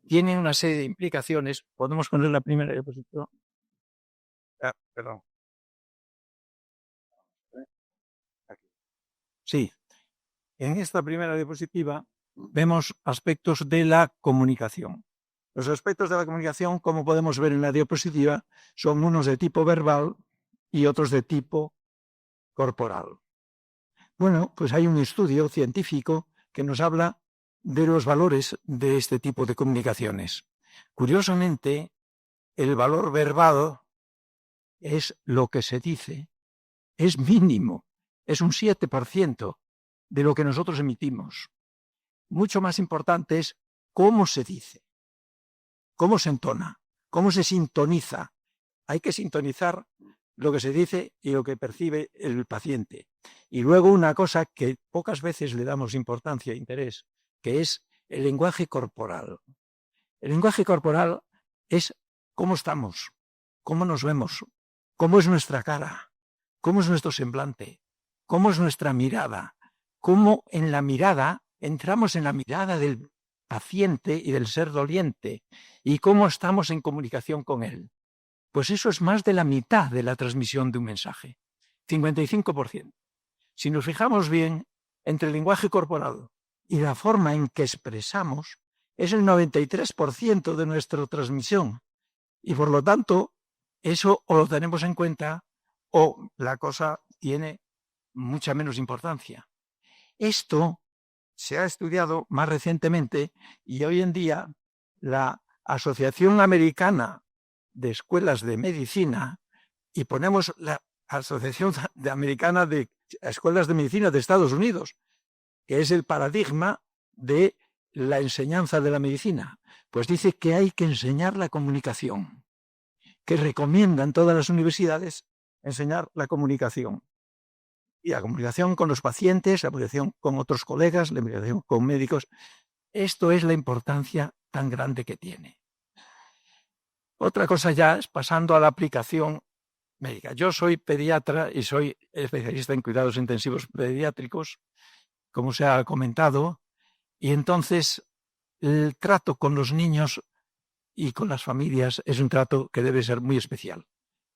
tiene una serie de implicaciones. Podemos poner la primera diapositiva. Perdón. Sí. En esta primera diapositiva vemos aspectos de la comunicación. Los aspectos de la comunicación, como podemos ver en la diapositiva, son unos de tipo verbal y otros de tipo corporal. Bueno, pues hay un estudio científico que nos habla de los valores de este tipo de comunicaciones. Curiosamente, el valor verbal es lo que se dice, es mínimo, es un 7% de lo que nosotros emitimos. Mucho más importante es cómo se dice, cómo se entona, cómo se sintoniza. Hay que sintonizar lo que se dice y lo que percibe el paciente. Y luego una cosa que pocas veces le damos importancia e interés, que es el lenguaje corporal. El lenguaje corporal es cómo estamos, cómo nos vemos, cómo es nuestra cara, cómo es nuestro semblante, cómo es nuestra mirada, cómo en la mirada entramos en la mirada del paciente y del ser doliente y cómo estamos en comunicación con él. Pues eso es más de la mitad de la transmisión de un mensaje, 55%. Si nos fijamos bien, entre el lenguaje corporal y la forma en que expresamos, es el 93% de nuestra transmisión. Y por lo tanto, eso o lo tenemos en cuenta o la cosa tiene mucha menos importancia. Esto se ha estudiado más recientemente y hoy en día la Asociación Americana de Escuelas de Medicina y ponemos la Asociación Americana de Escuelas de Medicina de Estados Unidos, que es el paradigma de la enseñanza de la medicina, pues dice que hay que enseñar la comunicación, que recomiendan todas las universidades enseñar la comunicación. Y la comunicación con los pacientes, la comunicación con otros colegas, la comunicación con médicos. Esto es la importancia tan grande que tiene. Otra cosa ya es pasando a la aplicación médica. Yo soy pediatra y soy especialista en cuidados intensivos pediátricos, como se ha comentado, y entonces el trato con los niños y con las familias es un trato que debe ser muy especial,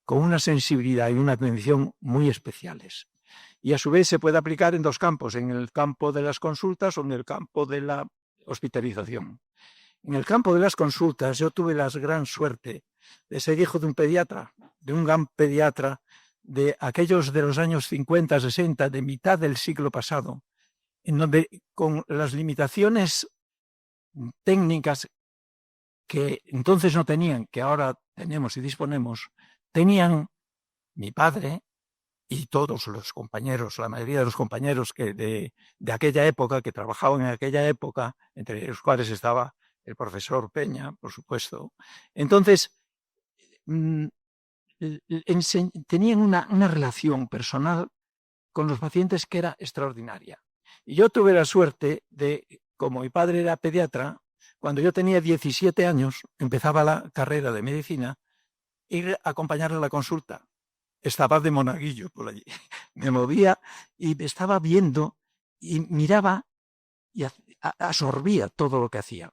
con una sensibilidad y una atención muy especiales. Y a su vez se puede aplicar en dos campos, en el campo de las consultas o en el campo de la hospitalización. En el campo de las consultas yo tuve la gran suerte de ser hijo de un pediatra, de un gran pediatra de aquellos de los años 50, 60, de mitad del siglo pasado, en donde con las limitaciones técnicas que entonces no tenían, que ahora tenemos y disponemos, tenían mi padre y todos los compañeros, la mayoría de los compañeros que de aquella época, que trabajaban en aquella época, entre los cuales estaba el profesor Peña, por supuesto. Entonces, tenían una relación personal con los pacientes que era extraordinaria. Y yo tuve la suerte de, como mi padre era pediatra, cuando yo tenía 17 años, empezaba la carrera de medicina, ir a acompañarle a la consulta. Estaba de monaguillo por allí. Me movía y me estaba viendo y miraba y absorbía todo lo que hacía.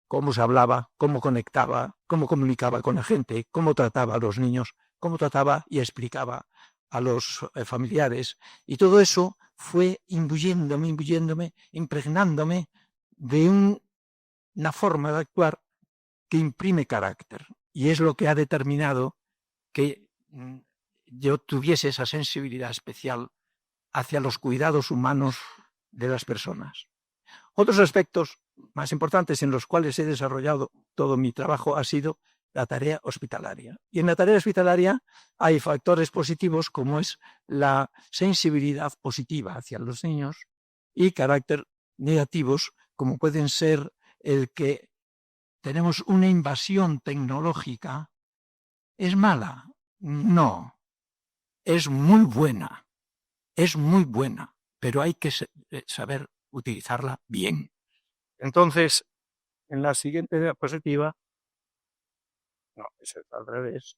Cómo se hablaba, cómo conectaba, cómo comunicaba con la gente, cómo trataba a los niños, cómo trataba y explicaba a los familiares. Y todo eso fue imbuyéndome, impregnándome de una forma de actuar que imprime carácter. Y es lo que ha determinado que yo tuviese esa sensibilidad especial hacia los cuidados humanos de las personas. Otros aspectos más importantes en los cuales he desarrollado todo mi trabajo ha sido la tarea hospitalaria. Y en la tarea hospitalaria hay factores positivos como es la sensibilidad positiva hacia los niños y carácter negativos como pueden ser el que tenemos una invasión tecnológica. ¿Es mala? No. Es muy buena, pero hay que saber utilizarla bien. Entonces, en la siguiente diapositiva, no, es al revés.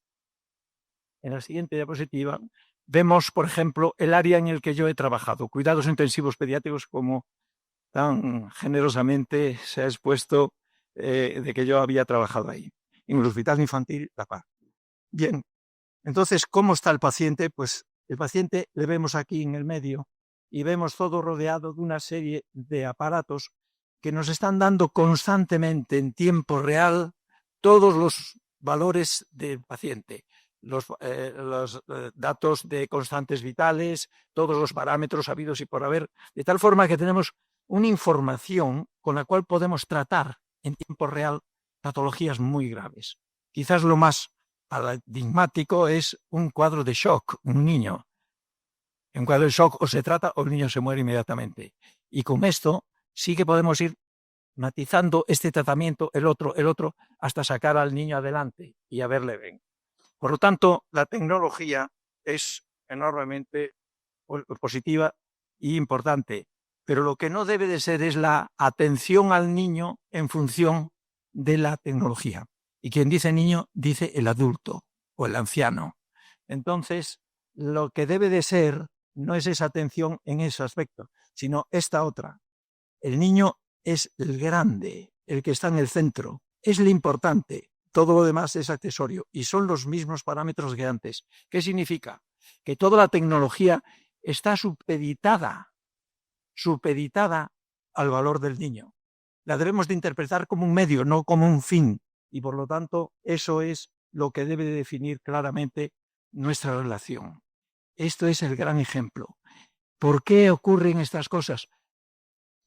En la siguiente diapositiva vemos, por ejemplo, el área en el que yo he trabajado, cuidados intensivos pediátricos, como tan generosamente se ha expuesto de que yo había trabajado ahí, en el Hospital Infantil La Paz. Bien. Entonces, ¿cómo está el paciente? Pues el paciente le vemos aquí en el medio y vemos todo rodeado de una serie de aparatos que nos están dando constantemente en tiempo real todos los valores del paciente, los datos de constantes vitales, todos los parámetros habidos y por haber, de tal forma que tenemos una información con la cual podemos tratar en tiempo real patologías muy graves. Quizás lo más paradigmático es un cuadro de shock, un niño. En un cuadro de shock o se trata o el niño se muere inmediatamente. Y con esto sí que podemos ir matizando este tratamiento, el otro, hasta sacar al niño adelante y a verle bien. Por lo tanto, la tecnología es enormemente positiva e importante, pero lo que no debe de ser es la atención al niño en función de la tecnología. Y quien dice niño, dice el adulto o el anciano. Entonces, lo que debe de ser no es esa atención en ese aspecto, sino esta otra. El niño es el grande, el que está en el centro, es lo importante. Todo lo demás es accesorio y son los mismos parámetros que antes. ¿Qué significa? Que toda la tecnología está supeditada al valor del niño. La debemos de interpretar como un medio, no como un fin. Y por lo tanto, eso es lo que debe de definir claramente nuestra relación. Esto es el gran ejemplo. ¿Por qué ocurren estas cosas?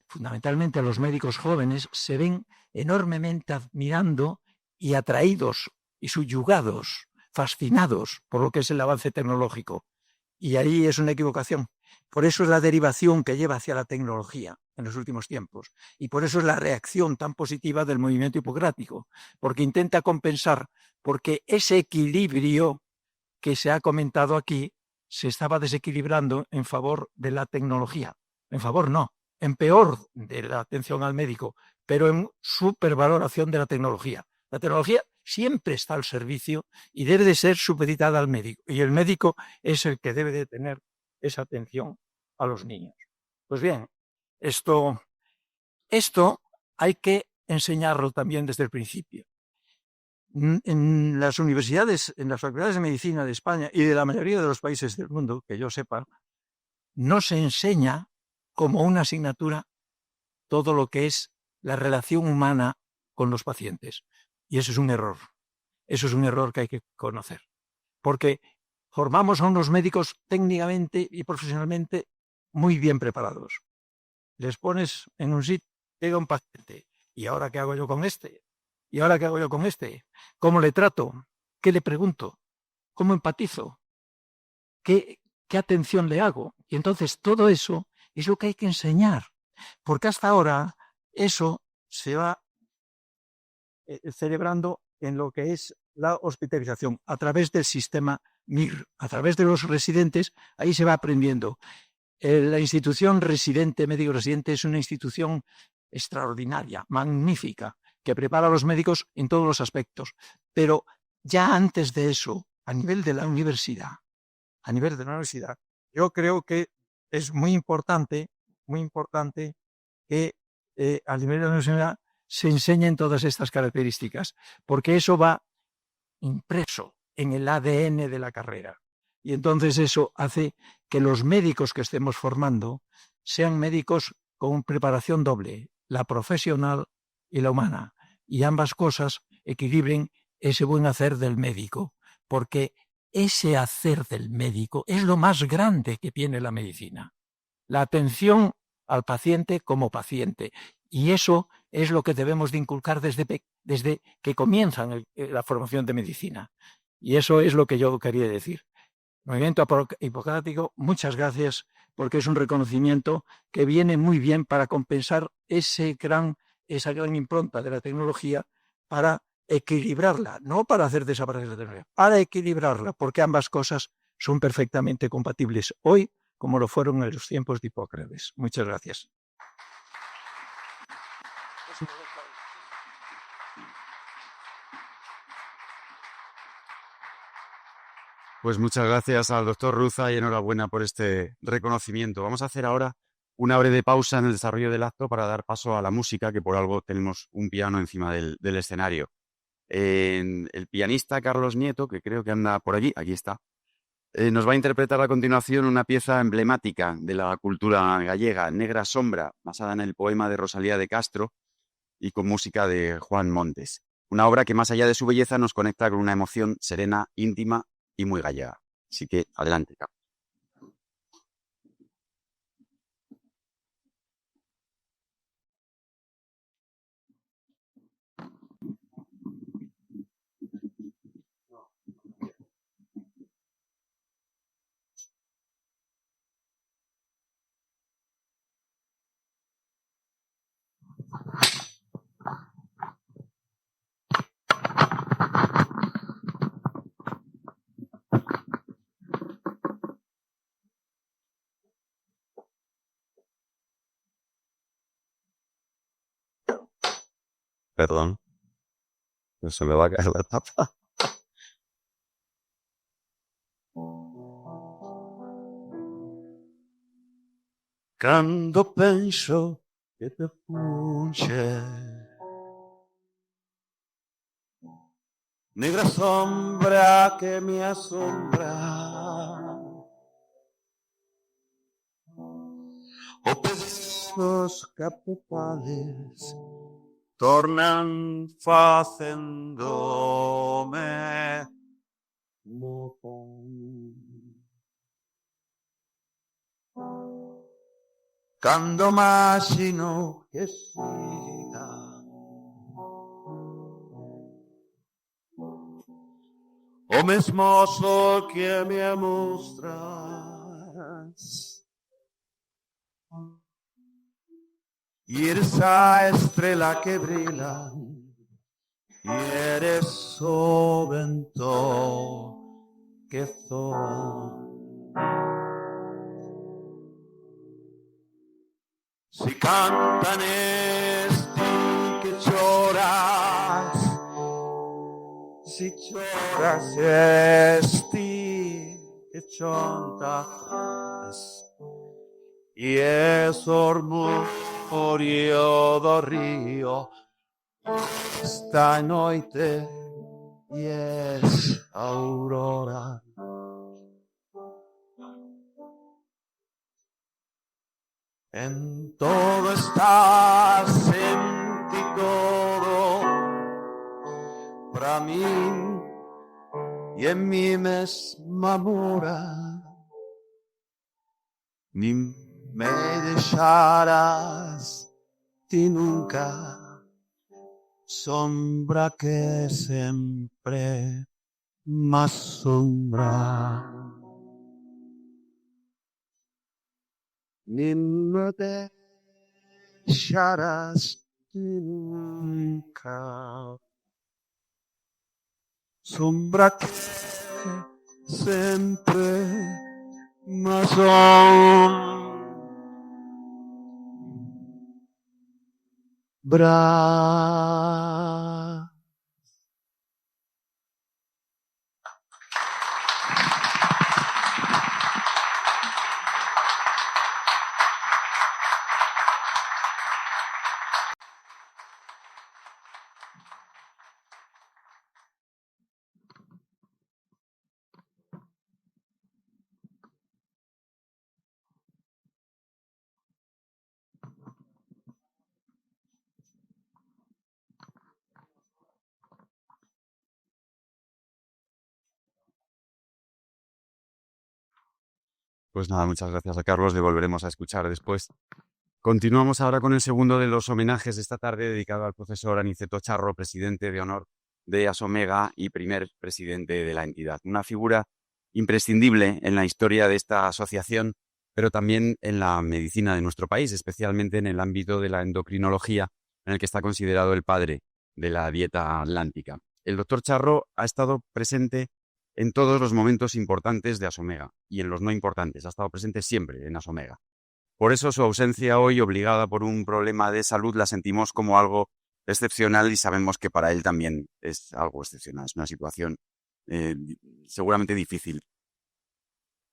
Fundamentalmente a los médicos jóvenes se ven enormemente admirando y atraídos y subyugados fascinados por lo que es el avance tecnológico. Y ahí es una equivocación. Por eso es la derivación que lleva hacia la tecnología en los últimos tiempos. Y por eso es la reacción tan positiva del movimiento hipocrático, porque intenta compensar, porque ese equilibrio que se ha comentado aquí se estaba desequilibrando en favor de la tecnología. En favor no, en peor de la atención al médico, pero en supervaloración de la tecnología. La tecnología siempre está al servicio y debe de ser supeditada al médico. Y el médico es el que debe de tener esa atención a los niños. Pues bien, esto hay que enseñarlo también desde el principio. En las universidades, en las facultades de medicina de España y de la mayoría de los países del mundo, que yo sepa, no se enseña como una asignatura todo lo que es la relación humana con los pacientes. Y eso es un error. Eso es un error que hay que conocer. Porque formamos a unos médicos técnicamente y profesionalmente muy bien preparados. Les pones en un sitio, llega un paciente. ¿Y ahora qué hago yo con este? ¿Y ahora qué hago yo con este? ¿Cómo le trato? ¿Qué le pregunto? ¿Cómo empatizo? ¿Qué atención le hago? Y entonces todo eso es lo que hay que enseñar. Porque hasta ahora eso se va celebrando en lo que es la hospitalización a través del sistema MIR, a través de los residentes, ahí se va aprendiendo. La institución residente, médico residente, es una institución extraordinaria, magnífica, que prepara a los médicos en todos los aspectos. Pero ya antes de eso, a nivel de la universidad, yo creo que es muy importante que a nivel de la universidad se enseñen todas estas características, porque eso va impreso en el ADN de la carrera. Y entonces eso hace que los médicos que estemos formando sean médicos con preparación doble, la profesional y la humana. Y ambas cosas equilibren ese buen hacer del médico, porque ese hacer del médico es lo más grande que tiene la medicina. La atención al paciente como paciente. Y eso es lo que debemos de inculcar desde que comienzan la formación de medicina. Y eso es lo que yo quería decir. Movimiento hipocrático, muchas gracias, porque es un reconocimiento que viene muy bien para compensar esa gran impronta de la tecnología, para equilibrarla, no para hacer desaparecer la tecnología, para equilibrarla, porque ambas cosas son perfectamente compatibles hoy, como lo fueron en los tiempos de Hipócrates. Muchas gracias. Pues muchas gracias al doctor Ruza y enhorabuena por este reconocimiento. Vamos a hacer ahora una breve pausa en el desarrollo del acto para dar paso a la música, que por algo tenemos un piano encima del escenario. El pianista Carlos Nieto, que creo que anda por allí, aquí está, nos va a interpretar a continuación una pieza emblemática de la cultura gallega, Negra Sombra, basada en el poema de Rosalía de Castro y con música de Juan Montes. Una obra que más allá de su belleza nos conecta con una emoción serena, íntima y muy gallega. Así que adelante, Carlos. Perdón, se me va a caer la tapa. Cando penso que te fuxe, negra sombra que me asombra, o pesos capitales tornan facendome mofón. Cando imagino que siga o mesmo sol que me mostras. Y eres a estrella que brilla, y eres o vento que soa. Si cantan que lloras, si lloras que cantas, y es murmurio do río, esta noite y es aurora. En todo estás, en ti todo, para mí y en mi mesma mora. Ni me dejarás, ti nunca, sombra que siempre más sombra. Ni me dejarás nunca, sombra que siempre más sombra. Pues nada, muchas gracias a Carlos, le volveremos a escuchar después. Continuamos ahora con el segundo de los homenajes de esta tarde dedicado al profesor Aniceto Charro, presidente de honor de Asomega y primer presidente de la entidad. Una figura imprescindible en la historia de esta asociación, pero también en la medicina de nuestro país, especialmente en el ámbito de la endocrinología, en el que está considerado el padre de la dieta atlántica. El doctor Charro ha estado presente en todos los momentos importantes de Asomega y en los no importantes. Ha estado presente siempre en Asomega. Por eso su ausencia hoy, obligada por un problema de salud, la sentimos como algo excepcional y sabemos que para él también es algo excepcional. Es una situación seguramente difícil.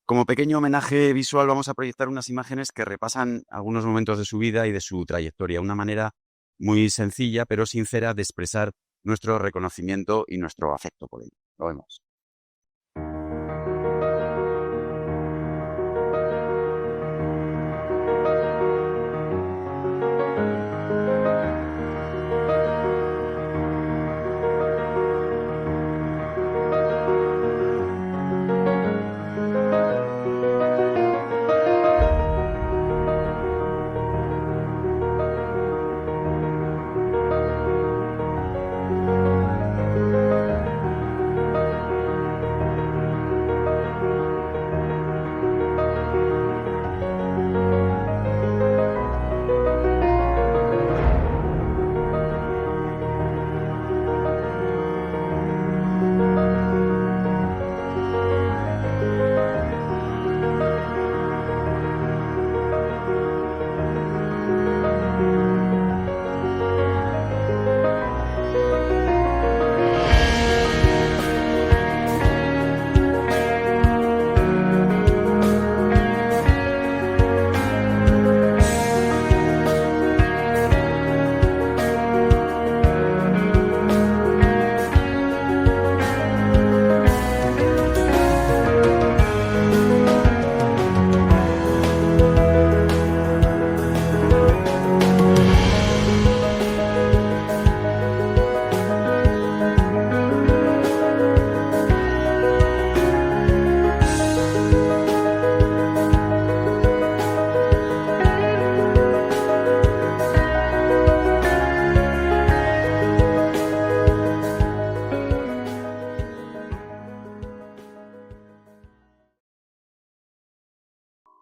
Como pequeño homenaje visual vamos a proyectar unas imágenes que repasan algunos momentos de su vida y de su trayectoria. Una manera muy sencilla pero sincera de expresar nuestro reconocimiento y nuestro afecto por él. Lo vemos.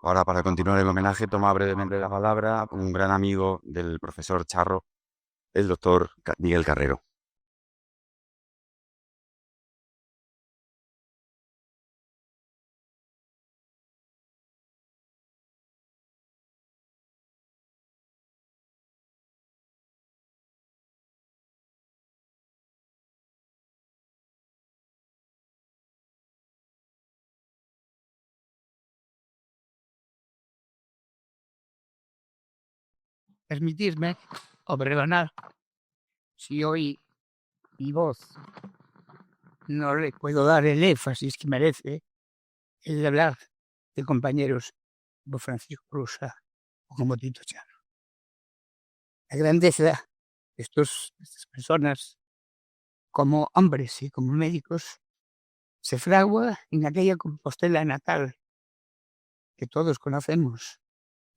Ahora, para continuar el homenaje, toma brevemente la palabra un gran amigo del profesor Charro, el doctor Miguel Carrero. Permitirme o perdonar si hoy mi voz no le puedo dar el énfasis que merece el de hablar de compañeros como Francisco Prusa o como Tito Charro. La grandeza de estas personas como hombres y como médicos se fragua en aquella Compostela natal que todos conocemos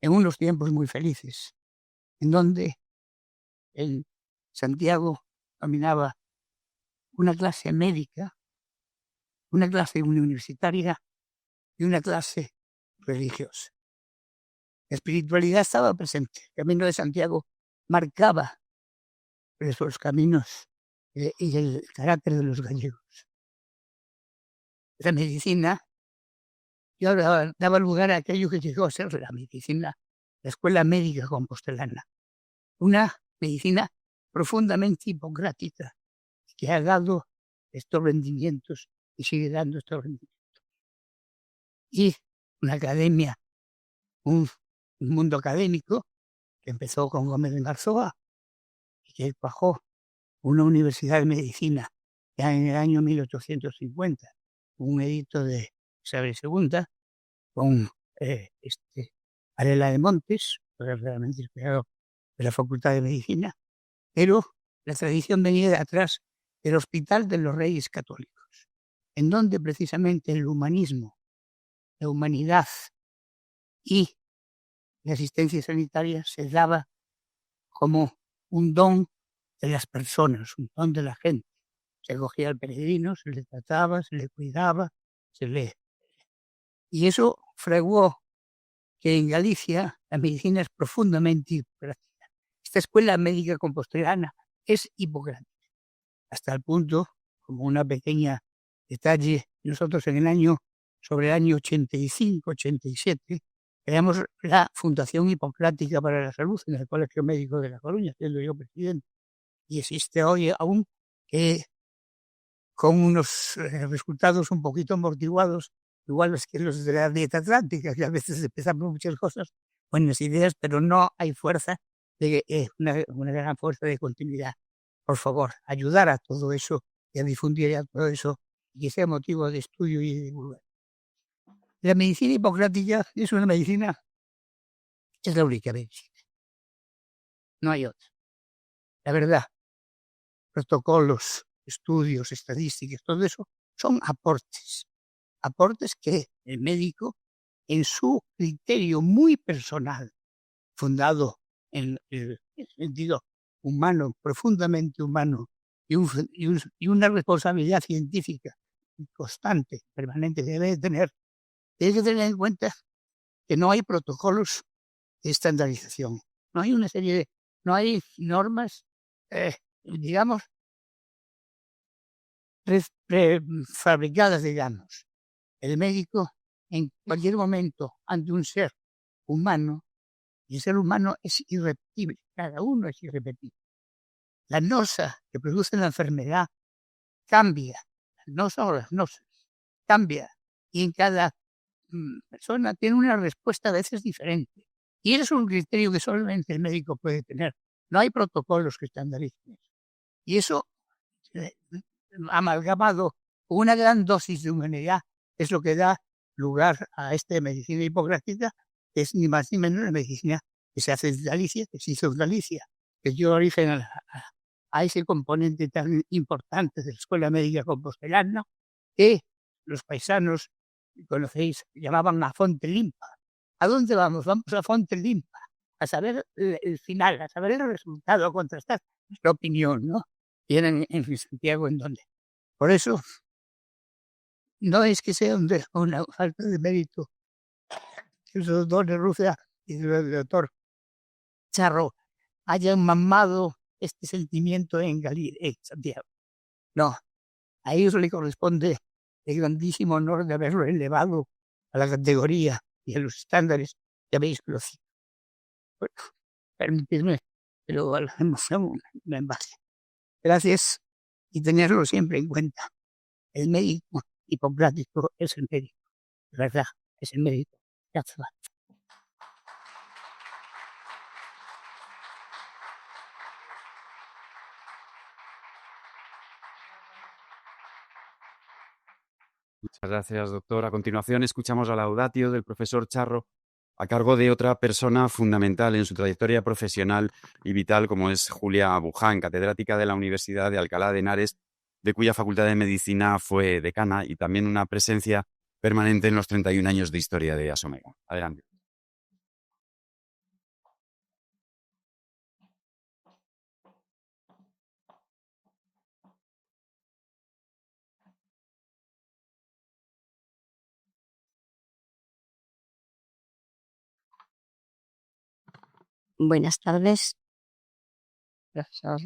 en unos tiempos muy felices, en donde en Santiago dominaba una clase médica, una clase universitaria y una clase religiosa. La espiritualidad estaba presente. El Camino de Santiago marcaba esos caminos y el carácter de los gallegos. La medicina daba lugar a aquello que llegó a ser la medicina, la escuela médica compostelana. Una medicina profundamente hipocrática que ha dado estos rendimientos y sigue dando estos rendimientos. Y una academia, un mundo académico que empezó con Gómez de Marzoa y que bajó una universidad de medicina ya en el año 1850, un edicto de Isabel II, con Varela de Montes, que era realmente el creador de la Facultad de Medicina, pero la tradición venía de atrás del Hospital de los Reyes Católicos, en donde precisamente el humanismo, la humanidad y la asistencia sanitaria se daba como un don de las personas, un don de la gente. Se cogía al peregrino, se le trataba, se le cuidaba, y eso fraguó que en Galicia la medicina es profundamente hipocrática. Esta escuela médica compostelana es hipocrática, hasta el punto, como una pequeña detalle, nosotros sobre el año 85-87, creamos la Fundación Hipocrática para la Salud en el Colegio Médico de La Coruña, siendo yo presidente, y existe hoy aún con unos resultados un poquito amortiguados, iguales que los de la dieta atlántica, que a veces empezamos muchas cosas, buenas ideas, pero no hay fuerza, una gran fuerza de continuidad. Por favor, ayudar a todo eso y a difundir a todo eso y que sea motivo de estudio y de divulgación. La medicina hipocrática es una medicina, es la única medicina. No hay otra. La verdad, protocolos, estudios, estadísticas, todo eso son aportes que el médico, en su criterio muy personal, fundado en el sentido humano, profundamente humano, y una responsabilidad científica constante, permanente, debe que tener en cuenta que no hay protocolos de estandarización, no hay una serie de, no hay normas, digamos, prefabricadas, digamos. El médico, en cualquier momento, ante un ser humano, y el ser humano es irrepetible, cada uno es irrepetible. La nosa que produce la enfermedad cambia, no son las nosas, cambia, y en cada persona tiene una respuesta a veces diferente. Y eso es un criterio que solamente el médico puede tener. No hay protocolos que estandaricen eso. Y eso, amalgamado con una gran dosis de humanidad, es lo que da lugar a esta medicina hipocrática, que es ni más ni menos la medicina que se hace en Galicia, que se hizo en Galicia, que dio origen a ese componente tan importante de la escuela médica compostelana, que los paisanos, conocéis, llamaban a Fonte Limpa. ¿A dónde vamos? Vamos a Fonte Limpa, a saber el final, a saber el resultado, a contrastar nuestra opinión, ¿no? Y en Santiago, ¿en dónde? Por eso, no es que sea una falta de mérito el doctor de Rusia y el doctor Charro hayan mamado este sentimiento en Galilea, en Santiago. No, a ellos le corresponde el grandísimo honor de haberlo elevado a la categoría y a los estándares que habéis conocido. Bueno, permitidme, pero a la emoción me envase. Gracias y tenerlo siempre en cuenta. El médico hipocrático es el médico, ¿verdad? Es el médico. Gracias. Muchas gracias, doctor. A continuación escuchamos la laudatio del profesor Charro a cargo de otra persona fundamental en su trayectoria profesional y vital, como es Julia Buján, catedrática de la Universidad de Alcalá de Henares, de cuya Facultad de Medicina fue decana y también una presencia permanente en los 31 años de historia de Asomega. Adelante. Buenas tardes, profesor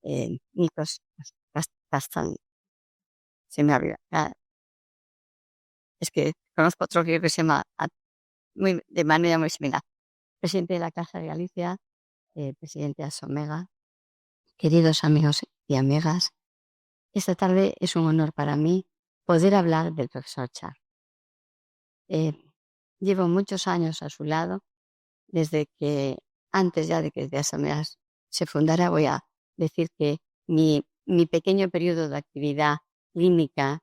Nikos Kastan. Se me abrió. Es que conozco otro que se llama de manera muy similar. Presidente de la Casa de Galicia, presidente de Asomega, queridos amigos y amigas, esta tarde es un honor para mí poder hablar del profesor Charro. Llevo muchos años a su lado, desde que antes ya de que de Asomega se fundara. Voy a decir que mi pequeño periodo de actividad clínica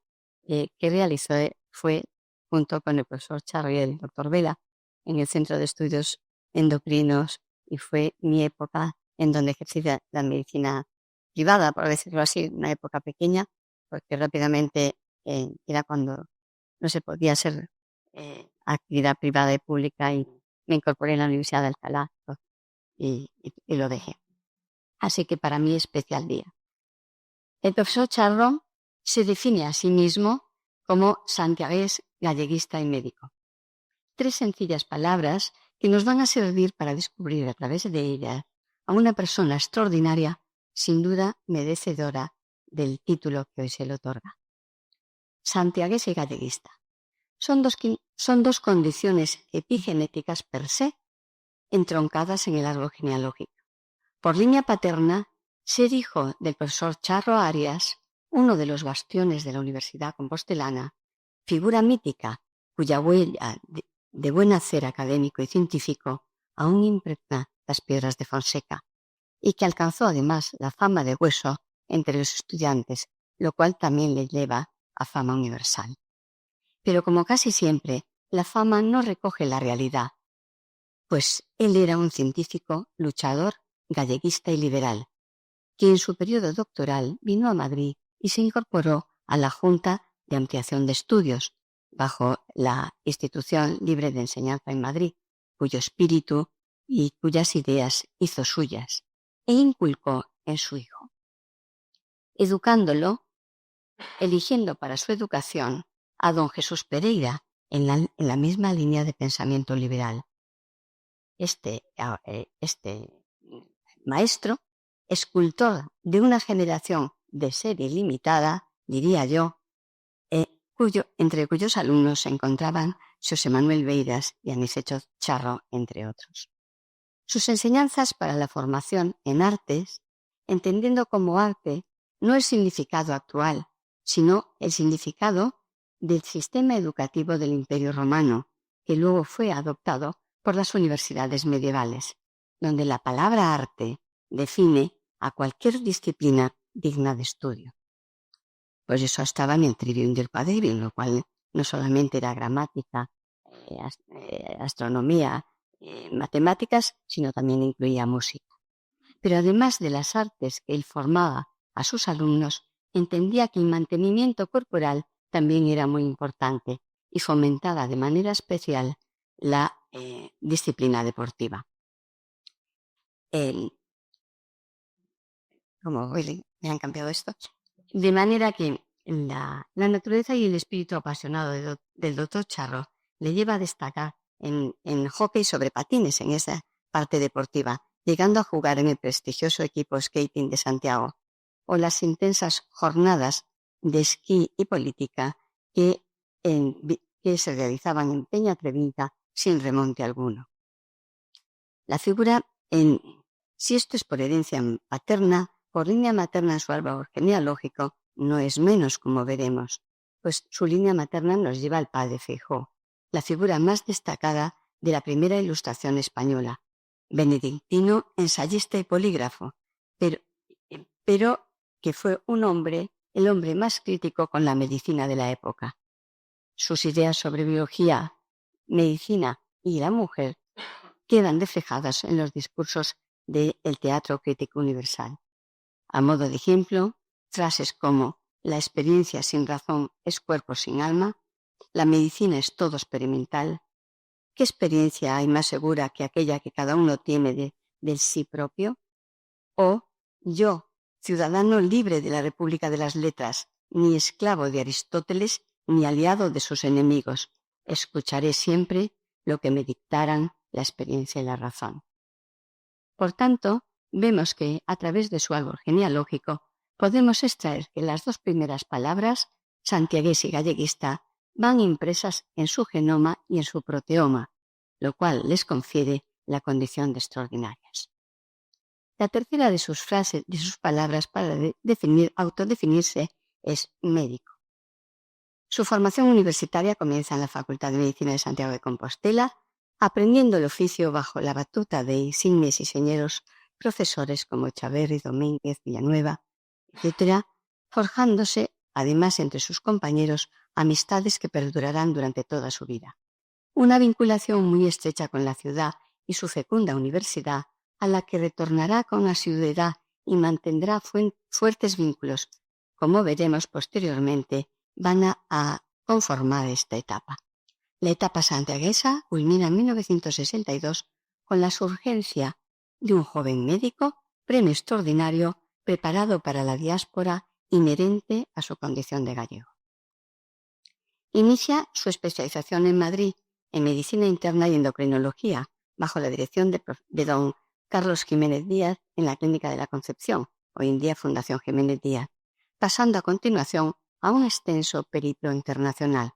que realicé fue junto con el profesor Charro y el doctor Vela en el Centro de Estudios Endocrinos, y fue mi época en donde ejercí la medicina privada, por decirlo así, una época pequeña, porque rápidamente era cuando no se podía hacer actividad privada y pública, y me incorporé en la Universidad de Alcalá y lo dejé. Así que para mí es especial día. El profesor Charro se define a sí mismo como santiagués, galleguista y médico. 3 sencillas palabras que nos van a servir para descubrir a través de ellas a una persona extraordinaria, sin duda merecedora del título que hoy se le otorga. Santiagués y galleguista. Son dos condiciones epigenéticas per se, entroncadas en el árbol genealógico. Por línea paterna, ser hijo del profesor Charro Arias, uno de los bastiones de la Universidad Compostelana, figura mítica cuya huella de buen hacer académico y científico aún impregna las piedras de Fonseca, y que alcanzó además la fama de hueso entre los estudiantes, lo cual también le lleva a fama universal. Pero como casi siempre, la fama no recoge la realidad, pues él era un científico, luchador, galleguista y liberal, que en su periodo doctoral vino a Madrid y se incorporó a la Junta de Ampliación de Estudios, bajo la Institución Libre de Enseñanza en Madrid, cuyo espíritu y cuyas ideas hizo suyas e inculcó en su hijo, educándolo, eligiendo para su educación a don Jesús Pereira en la misma línea de pensamiento liberal. Este maestro, escultor de una generación de serie limitada, diría yo, entre cuyos alumnos se encontraban José Manuel Beiras y Aniceto Charro, entre otros. Sus enseñanzas para la formación en artes, entendiendo como arte no el significado actual, sino el significado del sistema educativo del Imperio Romano, que luego fue adoptado por las universidades medievales, donde la palabra arte define a cualquier disciplina digna de estudio. Pues eso estaba en el Trivium del Quadrivium, lo cual no solamente era gramática, astronomía, matemáticas, sino también incluía música. Pero además de las artes que él formaba a sus alumnos, entendía que el mantenimiento corporal también era muy importante y fomentaba de manera especial la disciplina deportiva. ¿Cómo me han cambiado esto? De manera que La naturaleza y el espíritu apasionado del doctor Charro le lleva a destacar en hockey sobre patines, en esa parte deportiva, llegando a jugar en el prestigioso equipo skating de Santiago, o las intensas jornadas de esquí y política que se realizaban en Peña Trevita sin remonte alguno. La figura, si esto es por herencia paterna, por línea materna en su árbol genealógico, no es menos, como veremos, pues su línea materna nos lleva al padre Feijóo, la figura más destacada de la primera Ilustración española, benedictino, ensayista y polígrafo, pero que fue el hombre más crítico con la medicina de la época. Sus ideas sobre biología, medicina y la mujer quedan reflejadas en los discursos del teatro crítico universal. A modo de ejemplo, frases como la experiencia sin razón es cuerpo sin alma, la medicina es todo experimental, ¿qué experiencia hay más segura que aquella que cada uno tiene del sí propio? O yo, ciudadano libre de la República de las Letras, ni esclavo de Aristóteles, ni aliado de sus enemigos, escucharé siempre lo que me dictaran la experiencia y la razón. Por tanto, vemos que, a través de su árbol genealógico, podemos extraer que las dos primeras palabras, santiagués y galleguista, van impresas en su genoma y en su proteoma, lo cual les confiere la condición de extraordinarias. La tercera de sus palabras para autodefinirse es médico. Su formación universitaria comienza en la Facultad de Medicina de Santiago de Compostela, aprendiendo el oficio bajo la batuta de insignes y señeros profesores como Chaverri, Domínguez, Villanueva, etc., forjándose, además, entre sus compañeros, amistades que perdurarán durante toda su vida. Una vinculación muy estrecha con la ciudad y su fecunda universidad, a la que retornará con asiduidad y mantendrá fuertes vínculos, como veremos posteriormente, van a conformar esta etapa. La etapa santiaguesa culmina en 1962 con la surgencia de un joven médico, premio extraordinario, preparado para la diáspora inherente a su condición de gallego. Inicia su especialización en Madrid en medicina interna y endocrinología, bajo la dirección de don Carlos Jiménez Díaz en la Clínica de la Concepción, hoy en día Fundación Jiménez Díaz, pasando a continuación a un extenso periplo internacional.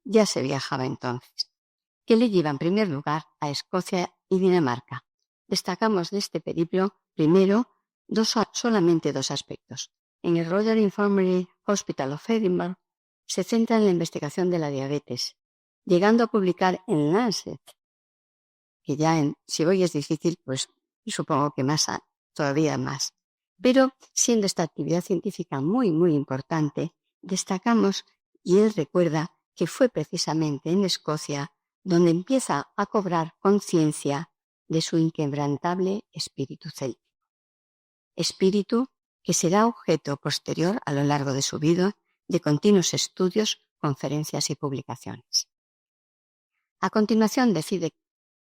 Ya se viajaba entonces, que le lleva en primer lugar a Escocia y Dinamarca. Destacamos de este periplo, primero, solamente dos aspectos. En el Royal Infirmary Hospital of Edinburgh se centra en la investigación de la diabetes, llegando a publicar en Lancet, que ya si hoy es difícil, pues supongo que todavía más. Pero siendo esta actividad científica muy, muy importante, destacamos, y él recuerda, que fue precisamente en Escocia donde empieza a cobrar conciencia de su inquebrantable espíritu céltico. Espíritu que será objeto posterior a lo largo de su vida de continuos estudios, conferencias y publicaciones. A continuación decide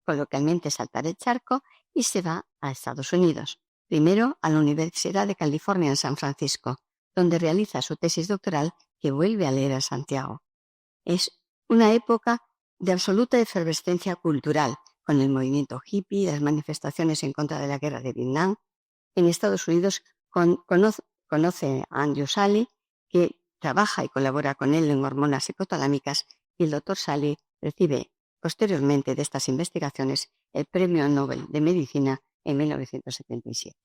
coloquialmente saltar el charco y se va a Estados Unidos, primero a la Universidad de California en San Francisco, donde realiza su tesis doctoral que vuelve a leer a Santiago. Es una época de absoluta efervescencia cultural, con el movimiento hippie y las manifestaciones en contra de la guerra de Vietnam. En Estados Unidos conoce a Andrew Salley, que trabaja y colabora con él en hormonas hipotalámicas, y el doctor Salley recibe posteriormente de estas investigaciones el Premio Nobel de Medicina en 1977.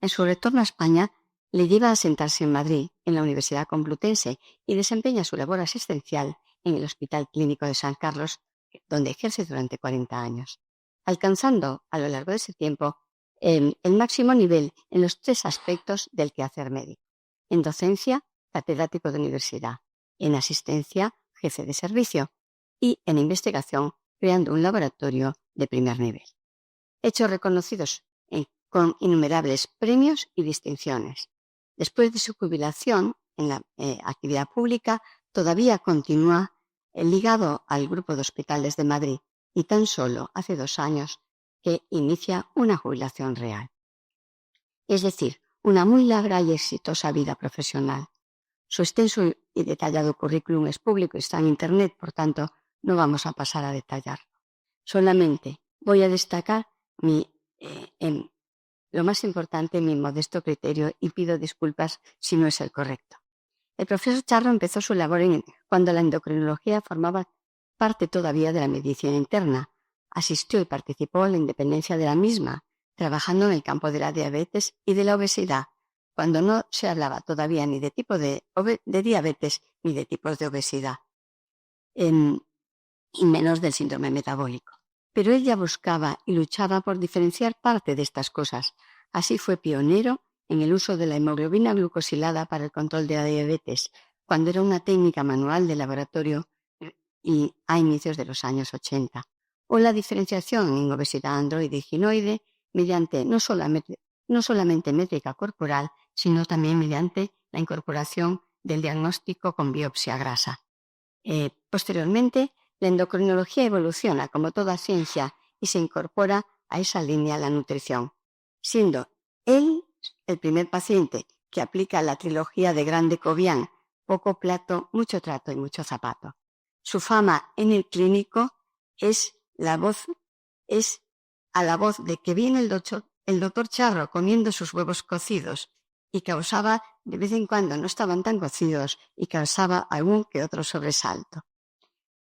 En su retorno a España, le lleva a sentarse en Madrid, en la Universidad Complutense, y desempeña su labor asistencial en el Hospital Clínico de San Carlos, donde ejerce durante 40 años, alcanzando a lo largo de ese tiempo el máximo nivel en los tres aspectos del quehacer médico: en docencia, catedrático de universidad; en asistencia, jefe de servicio; y en investigación, creando un laboratorio de primer nivel. Hechos reconocidos con innumerables premios y distinciones. Después de su jubilación en la actividad pública, todavía continúa ligado al Grupo de Hospitales de Madrid, y tan solo hace 2 años que inicia una jubilación real. Es decir, una muy larga y exitosa vida profesional. Su extenso y detallado currículum es público y está en Internet, por tanto, no vamos a pasar a detallarlo. Solamente voy a destacar lo más importante, mi modesto criterio, y pido disculpas si no es el correcto. El profesor Charro empezó su labor cuando la endocrinología formaba parte todavía de la medicina interna. Asistió y participó en la independencia de la misma, trabajando en el campo de la diabetes y de la obesidad, cuando no se hablaba todavía ni de tipo de diabetes ni de tipos de obesidad, y menos del síndrome metabólico. Pero él ya buscaba y luchaba por diferenciar parte de estas cosas. Así fue pionero en el uso de la hemoglobina glucosilada para el control de la diabetes, cuando era una técnica manual de laboratorio y a inicios de los años 80. O la diferenciación en obesidad androide y ginoide mediante no solamente métrica corporal, sino también mediante la incorporación del diagnóstico con biopsia grasa. Posteriormente, la endocrinología evoluciona como toda ciencia y se incorpora a esa línea la nutrición, siendo él el primer paciente que aplica la trilogía de Grande Cobian, poco plato, mucho trato y mucho zapato. Su fama en el clínico es a la voz de que viene el doctor Charro comiendo sus huevos cocidos, y causaba, de vez en cuando no estaban tan cocidos, y causaba algún que otro sobresalto.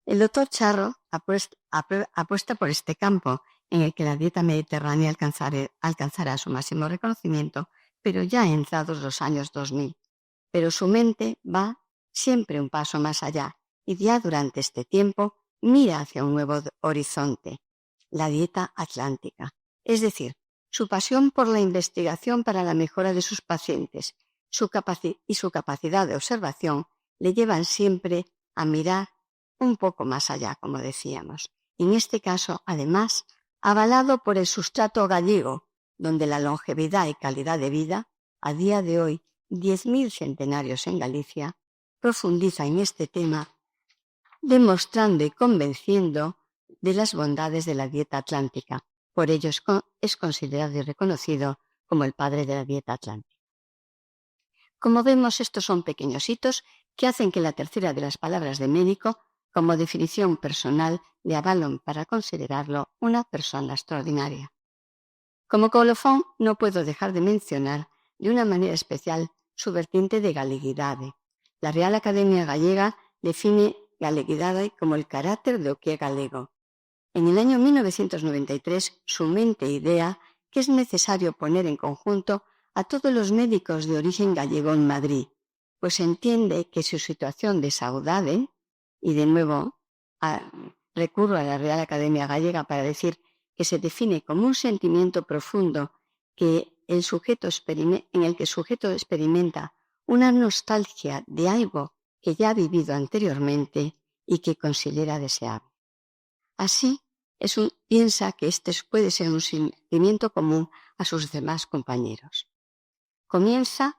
El doctor Charro apuesta por este campo, en el que la dieta mediterránea alcanzará su máximo reconocimiento, pero ya entrados los años 2000. Pero su mente va siempre un paso más allá, y ya durante este tiempo mira hacia un nuevo horizonte, la dieta atlántica. Es decir, su pasión por la investigación para la mejora de sus pacientes y su capacidad de observación le llevan siempre a mirar un poco más allá, como decíamos. En este caso, además, avalado por el sustrato gallego, donde la longevidad y calidad de vida, a día de hoy, 10.000 centenarios en Galicia, profundiza en este tema, demostrando y convenciendo de las bondades de la dieta atlántica. Por ello es considerado y reconocido como el padre de la dieta atlántica. Como vemos, estos son pequeños hitos que hacen que la tercera de las palabras de médico, como definición personal, le avalen para considerarlo una persona extraordinaria. Como colofón, no puedo dejar de mencionar de una manera especial su vertiente de galeguidade. La Real Academia Gallega define galeguidade como el carácter de o que é galego. En el año 1993, su mente idea que es necesario poner en conjunto a todos los médicos de origen gallego en Madrid, pues entiende que su situación de saudade, y de nuevo recurro a la Real Academia Gallega para decir que se define como un sentimiento profundo en el que el sujeto experimenta una nostalgia de algo que ya ha vivido anteriormente y que considera deseable. Así, piensa que este puede ser un sentimiento común a sus demás compañeros. Comienza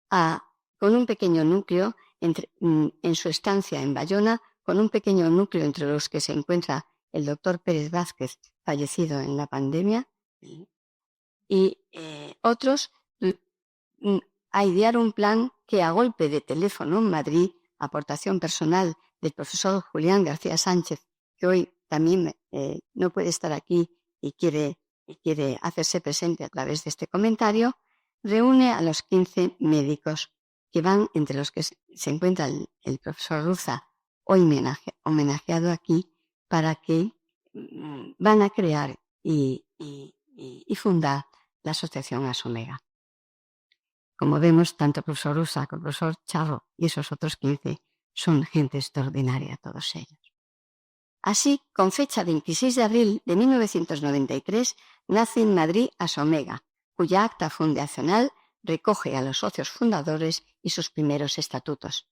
con un pequeño núcleo en su estancia en Bayona, con un pequeño núcleo entre los que se encuentra el doctor Pérez Vázquez, fallecido en la pandemia, y otros a idear un plan que, a golpe de teléfono en Madrid, aportación personal del profesor Julián García Sánchez, que hoy también no puede estar aquí y quiere hacerse presente a través de este comentario, reúne a los 15 médicos que van, entre los que se encuentra el profesor Ruza, hoy homenajeado aquí, para que van a crear y fundar la asociación Asomega. Como vemos, tanto el profesor Ruza como el profesor Charro y esos otros 15 son gente extraordinaria, todos ellos. Así, con fecha 26 de abril de 1993, nace en Madrid Asomega, cuya acta fundacional recoge a los socios fundadores y sus primeros estatutos.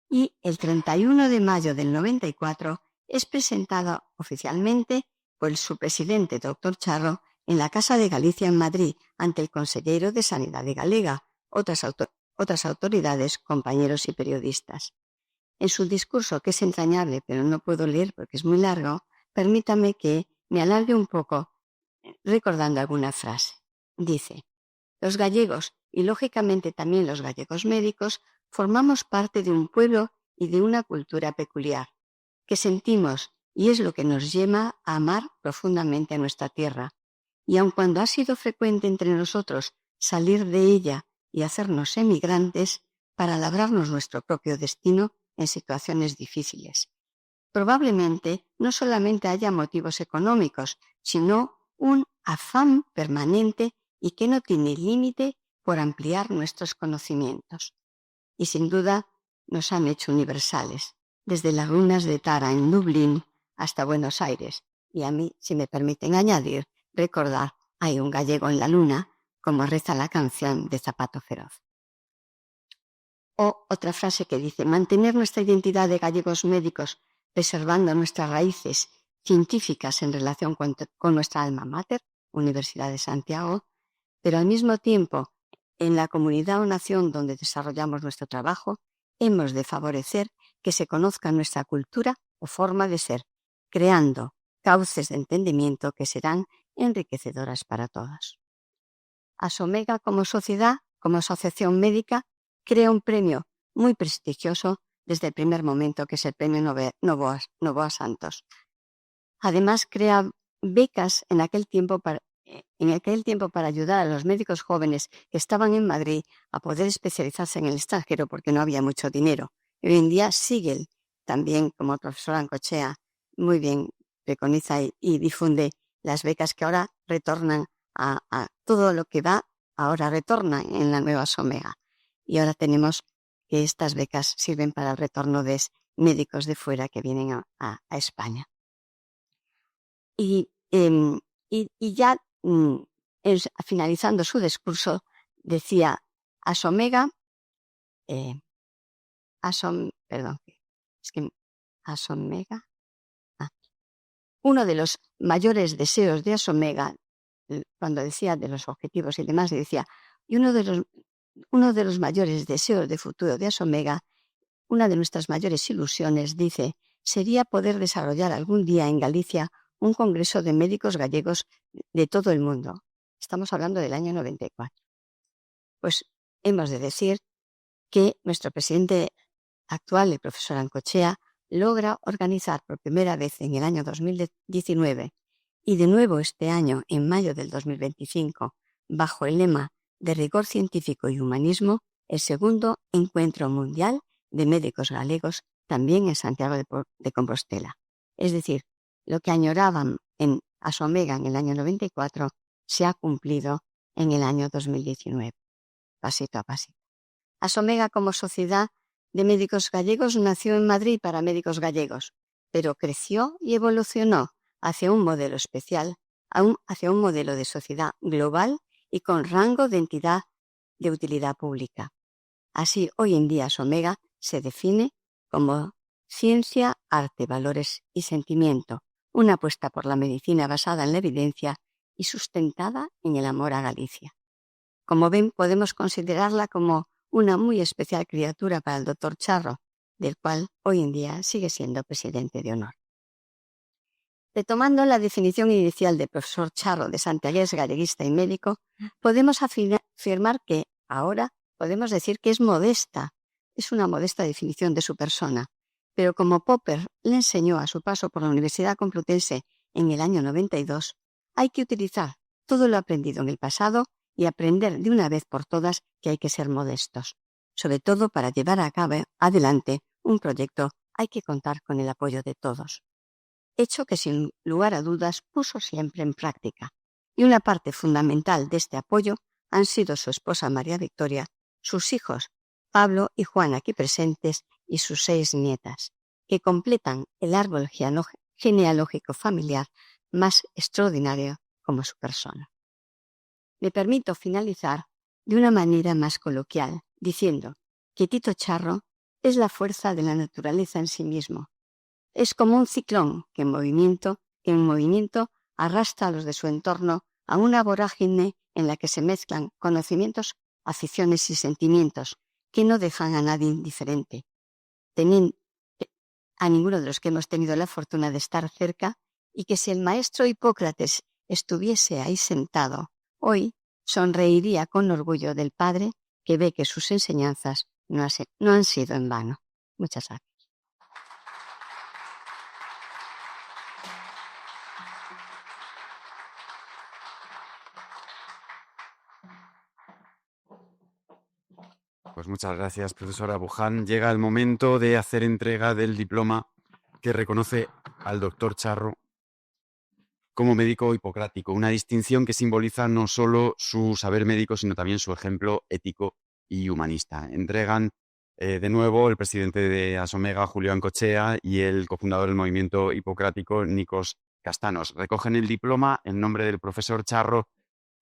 Y el 31 de mayo del 94 es presentada oficialmente por su presidente, doctor Charro, en la Casa de Galicia en Madrid, ante el consejero de Sanidade Galega, otras autoridades, compañeros y periodistas. En su discurso, que es entrañable, pero no puedo leer porque es muy largo, permítame que me alargue un poco recordando alguna frase. Dice: los gallegos, y lógicamente también los gallegos médicos, formamos parte de un pueblo y de una cultura peculiar, que sentimos y es lo que nos lleva a amar profundamente a nuestra tierra. Y aun cuando ha sido frecuente entre nosotros salir de ella y hacernos emigrantes para labrarnos nuestro propio destino en situaciones difíciles. Probablemente no solamente haya motivos económicos, sino un afán permanente y que no tiene límite por ampliar nuestros conocimientos. Y sin duda nos han hecho universales, desde las ruinas de Tara en Dublín hasta Buenos Aires. Y a mí, si me permiten añadir, recordar, hay un gallego en la luna, como reza la canción de Zapato Feroz. O otra frase que dice, mantener nuestra identidad de gallegos médicos, preservando nuestras raíces científicas en relación con nuestra alma mater, Universidad de Santiago, pero al mismo tiempo, en la comunidad o nación donde desarrollamos nuestro trabajo, hemos de favorecer que se conozca nuestra cultura o forma de ser, creando cauces de entendimiento que serán enriquecedoras para todos. ASOMEGA como sociedad, como asociación médica, crea un premio muy prestigioso desde el primer momento, que es el premio Novoa Santos. Además, crea becas en aquel tiempo para ayudar a los médicos jóvenes que estaban en Madrid a poder especializarse en el extranjero porque no había mucho dinero. Y hoy en día sigue también, como el profesor Ancochea muy bien preconiza y difunde, las becas que ahora retornan a todo lo que va, ahora retorna en la nueva ASOMEGA. Y ahora tenemos que estas becas sirven para el retorno de médicos de fuera que vienen a España. Y ya finalizando su discurso, decía ASOMEGA, ASOMEGA, uno de los mayores deseos de ASOMEGA, cuando decía de los objetivos y demás, decía, y uno de los mayores deseos de futuro de ASOMEGA, una de nuestras mayores ilusiones, dice, sería poder desarrollar algún día en Galicia un congreso de médicos gallegos de todo el mundo. Estamos hablando del año 94. Pues hemos de decir que nuestro presidente actual, el profesor Ancochea, logra organizar por primera vez en el año 2019 y de nuevo este año, en mayo del 2025, bajo el lema de rigor científico y humanismo, el segundo encuentro mundial de médicos galegos, también en Santiago de Compostela. Es decir, lo que añoraban en ASOMEGA en el año 94 se ha cumplido en el año 2019, pasito a pasito. ASOMEGA como sociedad de médicos gallegos nació en Madrid para médicos gallegos, pero creció y evolucionó hacia un modelo especial, hacia un modelo de sociedad global y con rango de entidad de utilidad pública. Así, hoy en día ASOMEGA se define como ciencia, arte, valores y sentimiento, una apuesta por la medicina basada en la evidencia y sustentada en el amor a Galicia. Como ven, podemos considerarla como una muy especial criatura para el doctor Charro, del cual hoy en día sigue siendo presidente de honor. Retomando la definición inicial del profesor Charro de santiagués, galleguista y médico, podemos afirmar que ahora podemos decir que es modesta. Es una modesta definición de su persona, pero como Popper le enseñó a su paso por la Universidad Complutense en el año 92, hay que utilizar todo lo aprendido en el pasado y aprender de una vez por todas que hay que ser modestos. Sobre todo para llevar a cabo adelante un proyecto hay que contar con el apoyo de todos. Hecho que sin lugar a dudas puso siempre en práctica. Y una parte fundamental de este apoyo han sido su esposa María Victoria, sus hijos Pablo y Juan aquí presentes y sus 6 nietas, que completan el árbol genealógico familiar más extraordinario como su persona. Me permito finalizar de una manera más coloquial, diciendo que Tito Charro es la fuerza de la naturaleza en sí mismo. Es como un ciclón que en movimiento arrastra a los de su entorno a una vorágine en la que se mezclan conocimientos, aficiones y sentimientos que no dejan a nadie indiferente. A ninguno de los que hemos tenido la fortuna de estar cerca, y que si el maestro Hipócrates estuviese ahí sentado, hoy sonreiría con orgullo del padre que ve que sus enseñanzas no han sido en vano. Muchas gracias. Pues muchas gracias, profesora Buján. Llega el momento de hacer entrega del diploma que reconoce al doctor Charro como médico hipocrático, una distinción que simboliza no solo su saber médico, sino también su ejemplo ético y humanista. Entregan de nuevo el presidente de Asomega, Julio Ancochea, y el cofundador del movimiento hipocrático, Nikos Castanos. Recogen el diploma en nombre del profesor Charro,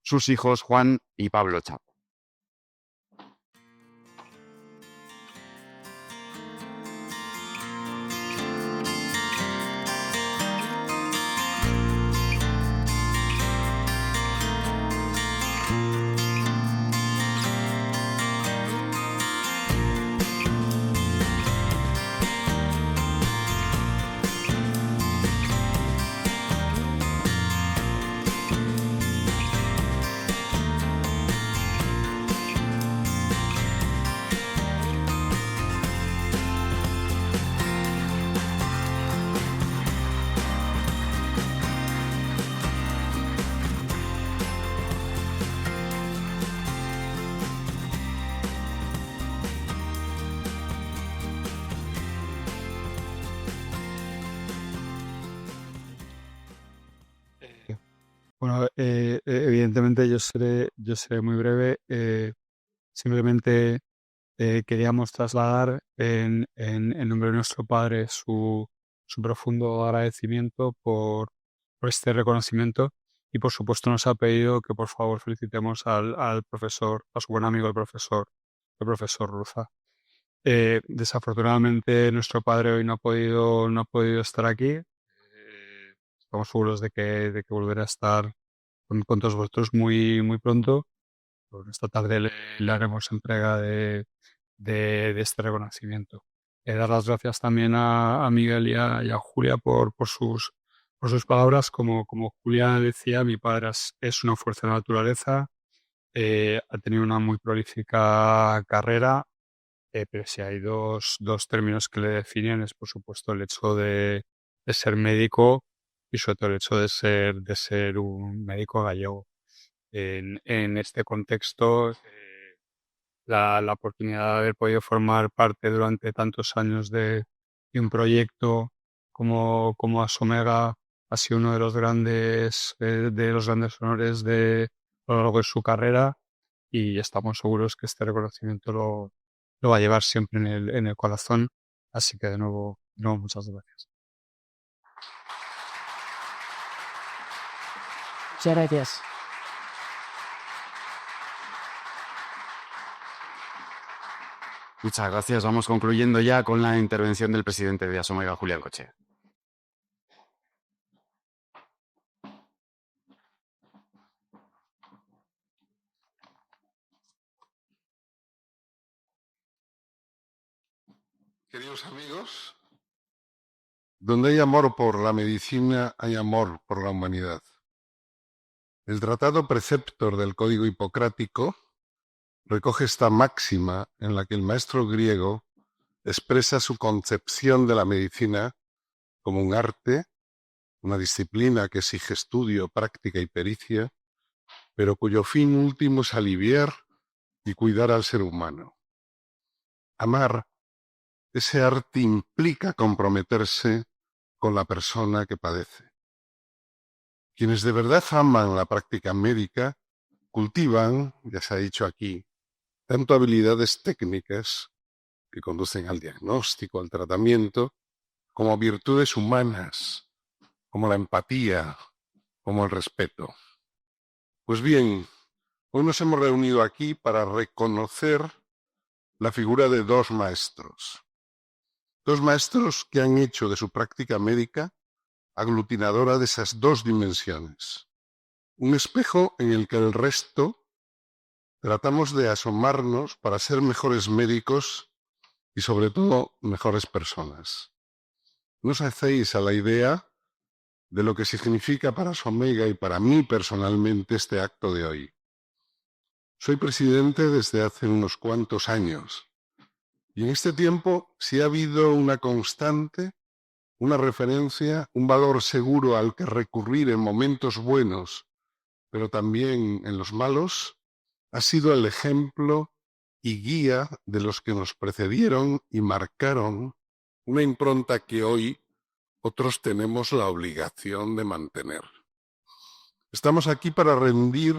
sus hijos Juan y Pablo Charro. Bueno, evidentemente yo seré muy breve. Simplemente queríamos trasladar en nombre de nuestro padre su profundo agradecimiento por este reconocimiento y por supuesto nos ha pedido que por favor felicitemos al profesor, a su buen amigo el profesor Ruza. Desafortunadamente nuestro padre hoy no ha podido estar aquí. Estamos seguros de que volverá a estar con todos vosotros muy pronto. Pues esta tarde le haremos entrega de este reconocimiento. Dar las gracias también a Miguel y a Julia por sus palabras. Como Julia decía, mi padre es una fuerza de la naturaleza, ha tenido una muy prolífica carrera, pero si hay dos términos que le definen es por supuesto el hecho de ser médico y sobre todo el hecho de ser un médico gallego. En este contexto, la oportunidad de haber podido formar parte durante tantos años de un proyecto como Asomega ha sido uno de los grandes honores a lo largo de su carrera y estamos seguros que este reconocimiento lo va a llevar siempre en el corazón. Así que de nuevo muchas gracias. Muchas gracias. Muchas gracias. Vamos concluyendo ya con la intervención del presidente de Asomega, Julio Ancochea. Queridos amigos, donde hay amor por la medicina, hay amor por la humanidad. El Tratado Preceptor del Código Hipocrático recoge esta máxima en la que el maestro griego expresa su concepción de la medicina como un arte, una disciplina que exige estudio, práctica y pericia, pero cuyo fin último es aliviar y cuidar al ser humano. Amar ese arte implica comprometerse con la persona que padece. Quienes de verdad aman la práctica médica cultivan, ya se ha dicho aquí, tanto habilidades técnicas que conducen al diagnóstico, al tratamiento, como virtudes humanas, como la empatía, como el respeto. Pues bien, hoy nos hemos reunido aquí para reconocer la figura de dos maestros que han hecho de su práctica médica aglutinadora de esas dos dimensiones, un espejo en el que el resto tratamos de asomarnos para ser mejores médicos y sobre todo mejores personas. ¿No os hacéis a la idea de lo que significa para Asomega y para mí personalmente este acto de hoy? Soy presidente desde hace unos cuantos años Y en este tiempo, si ha habido una constante, una referencia, un valor seguro al que recurrir en momentos buenos, pero también en los malos, ha sido el ejemplo y guía de los que nos precedieron y marcaron una impronta que hoy otros tenemos la obligación de mantener. Estamos aquí para rendir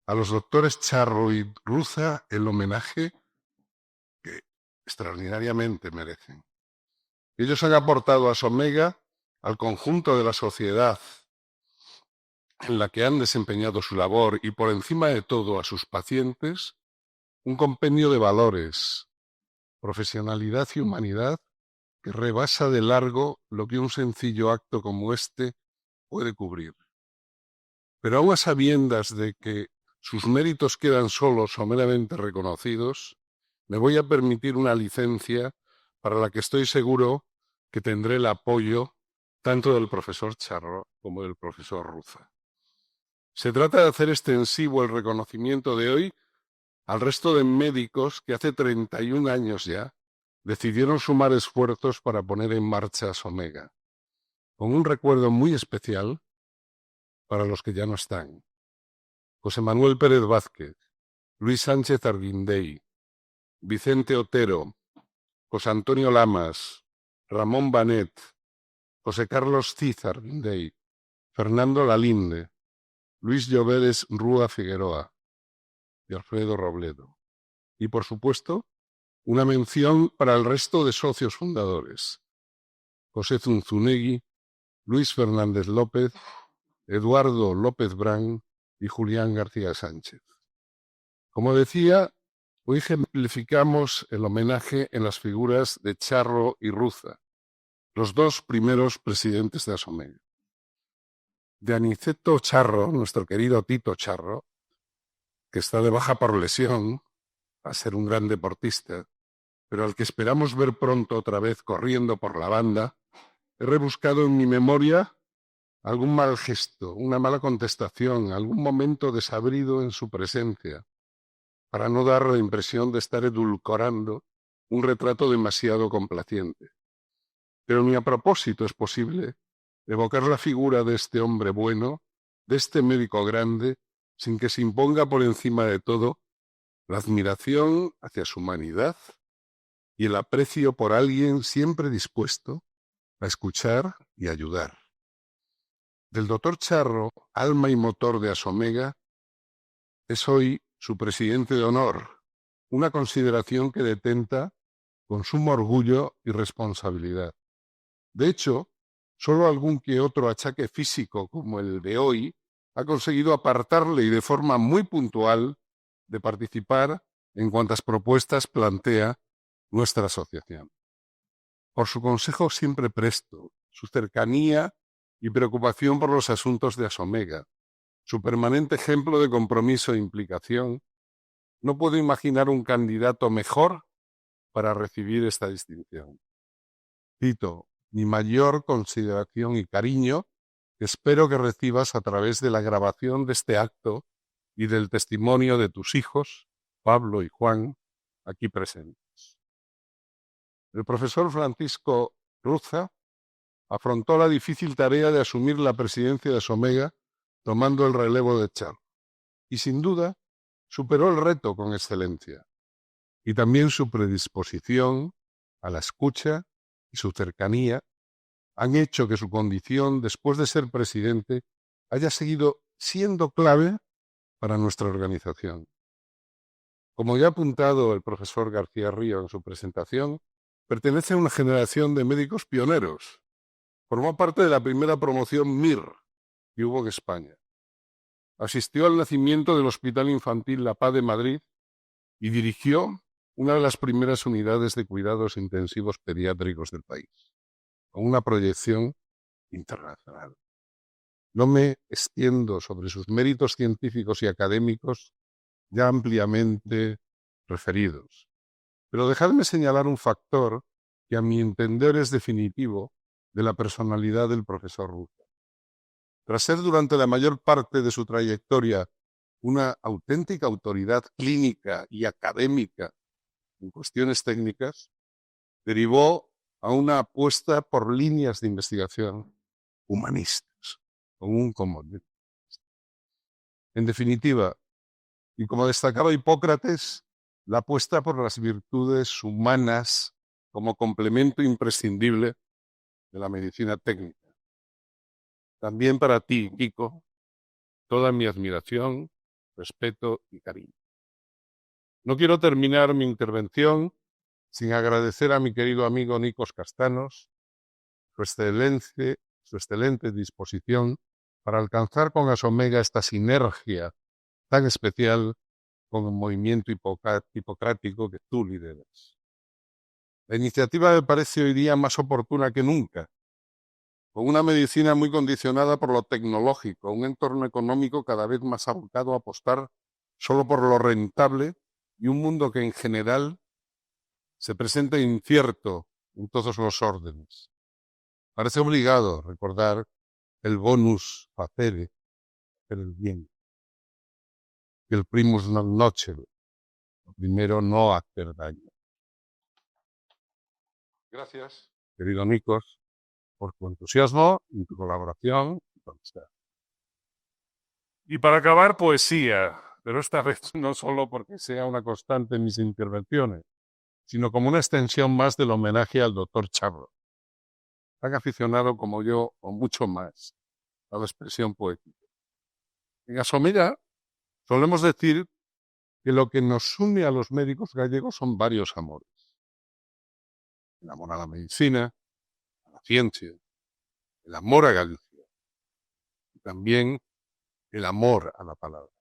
a los doctores Charro y Ruza el homenaje que extraordinariamente merecen. Ellos han aportado a Somega, al conjunto de la sociedad en la que han desempeñado su labor y por encima de todo a sus pacientes, un compendio de valores, profesionalidad y humanidad que rebasa de largo lo que un sencillo acto como este puede cubrir. Pero aun a sabiendas de que sus méritos quedan solos o meramente reconocidos, me voy a permitir una licencia para la que estoy seguro que tendré el apoyo tanto del profesor Charro como del profesor Ruza. Se trata de hacer extensivo el reconocimiento de hoy al resto de médicos que hace 31 años ya decidieron sumar esfuerzos para poner en marcha Somega, con un recuerdo muy especial para los que ya no están. José Manuel Pérez Vázquez, Luis Sánchez Arguindey, Vicente Otero, José Antonio Lamas, Ramón Banet, José Carlos Cid Arguindey, Fernando Lalinde, Luis Lloveres Rúa Figueroa y Alfredo Robledo. Y, por supuesto, una mención para el resto de socios fundadores: José Zunzunegui, Luis Fernández López, Eduardo López Brán y Julián García Sánchez. Como decía, hoy ejemplificamos el homenaje en las figuras de Charro y Ruza, los dos primeros presidentes de Asomega. De Aniceto Charro, nuestro querido Tito Charro, que está de baja por lesión, a ser un gran deportista, pero al que esperamos ver pronto otra vez corriendo por la banda, he rebuscado en mi memoria algún mal gesto, una mala contestación, algún momento desabrido en su presencia, para no dar la impresión de estar edulcorando un retrato demasiado complaciente. Pero ni a propósito es posible evocar la figura de este hombre bueno, de este médico grande, sin que se imponga por encima de todo la admiración hacia su humanidad y el aprecio por alguien siempre dispuesto a escuchar y ayudar. Del doctor Charro, alma y motor de Asomega, es hoy su presidente de honor, una consideración que detenta con sumo orgullo y responsabilidad. De hecho, solo algún que otro achaque físico como el de hoy ha conseguido apartarle y de forma muy puntual de participar en cuantas propuestas plantea nuestra asociación. Por su consejo siempre presto, su cercanía y preocupación por los asuntos de Asomega, su permanente ejemplo de compromiso e implicación, no puedo imaginar un candidato mejor para recibir esta distinción. Tito, mi mayor consideración y cariño que espero que recibas a través de la grabación de este acto y del testimonio de tus hijos, Pablo y Juan, aquí presentes. El profesor Francisco Ruza afrontó la difícil tarea de asumir la presidencia de Asomega tomando el relevo de Charro, y sin duda superó el reto con excelencia, y también su predisposición a la escucha y su cercanía han hecho que su condición, después de ser presidente, haya seguido siendo clave para nuestra organización. Como ya ha apuntado el profesor García Río en su presentación, pertenece a una generación de médicos pioneros. Formó parte de la primera promoción MIR que hubo en España. Asistió al nacimiento del Hospital Infantil La Paz de Madrid y dirigió una de las primeras unidades de cuidados intensivos pediátricos del país, con una proyección internacional. No me extiendo sobre sus méritos científicos y académicos ya ampliamente referidos, pero dejadme señalar un factor que a mi entender es definitivo de la personalidad del profesor Ruza. Tras ser durante la mayor parte de su trayectoria una auténtica autoridad clínica y académica en cuestiones técnicas, derivó a una apuesta por líneas de investigación humanistas, con un común. En definitiva, y como destacaba Hipócrates, la apuesta por las virtudes humanas como complemento imprescindible de la medicina técnica. También para ti, Kiko, toda mi admiración, respeto y cariño. No quiero terminar mi intervención sin agradecer a mi querido amigo Nikos Kastanos su excelente disposición para alcanzar con Asomega esta sinergia tan especial con el movimiento hipocrático que tú lideras. La iniciativa me parece hoy día más oportuna que nunca, con una medicina muy condicionada por lo tecnológico, un entorno económico cada vez más abocado a apostar solo por lo rentable y un mundo que en general se presenta incierto en todos los órdenes. Parece obligado recordar el bonus facere, hacer el bien, y el primus non nocere, lo primero no hacer daño. Gracias, querido Nikos, por tu entusiasmo y tu colaboración y tu amistad. Y para acabar, poesía, pero esta vez no solo porque sea una constante en mis intervenciones, sino como una extensión más del homenaje al doctor Charro, tan aficionado como yo, o mucho más, a la expresión poética. En Asomega solemos decir que lo que nos une a los médicos gallegos son varios amores. El amor a la medicina, a la ciencia, el amor a Galicia y también el amor a la palabra.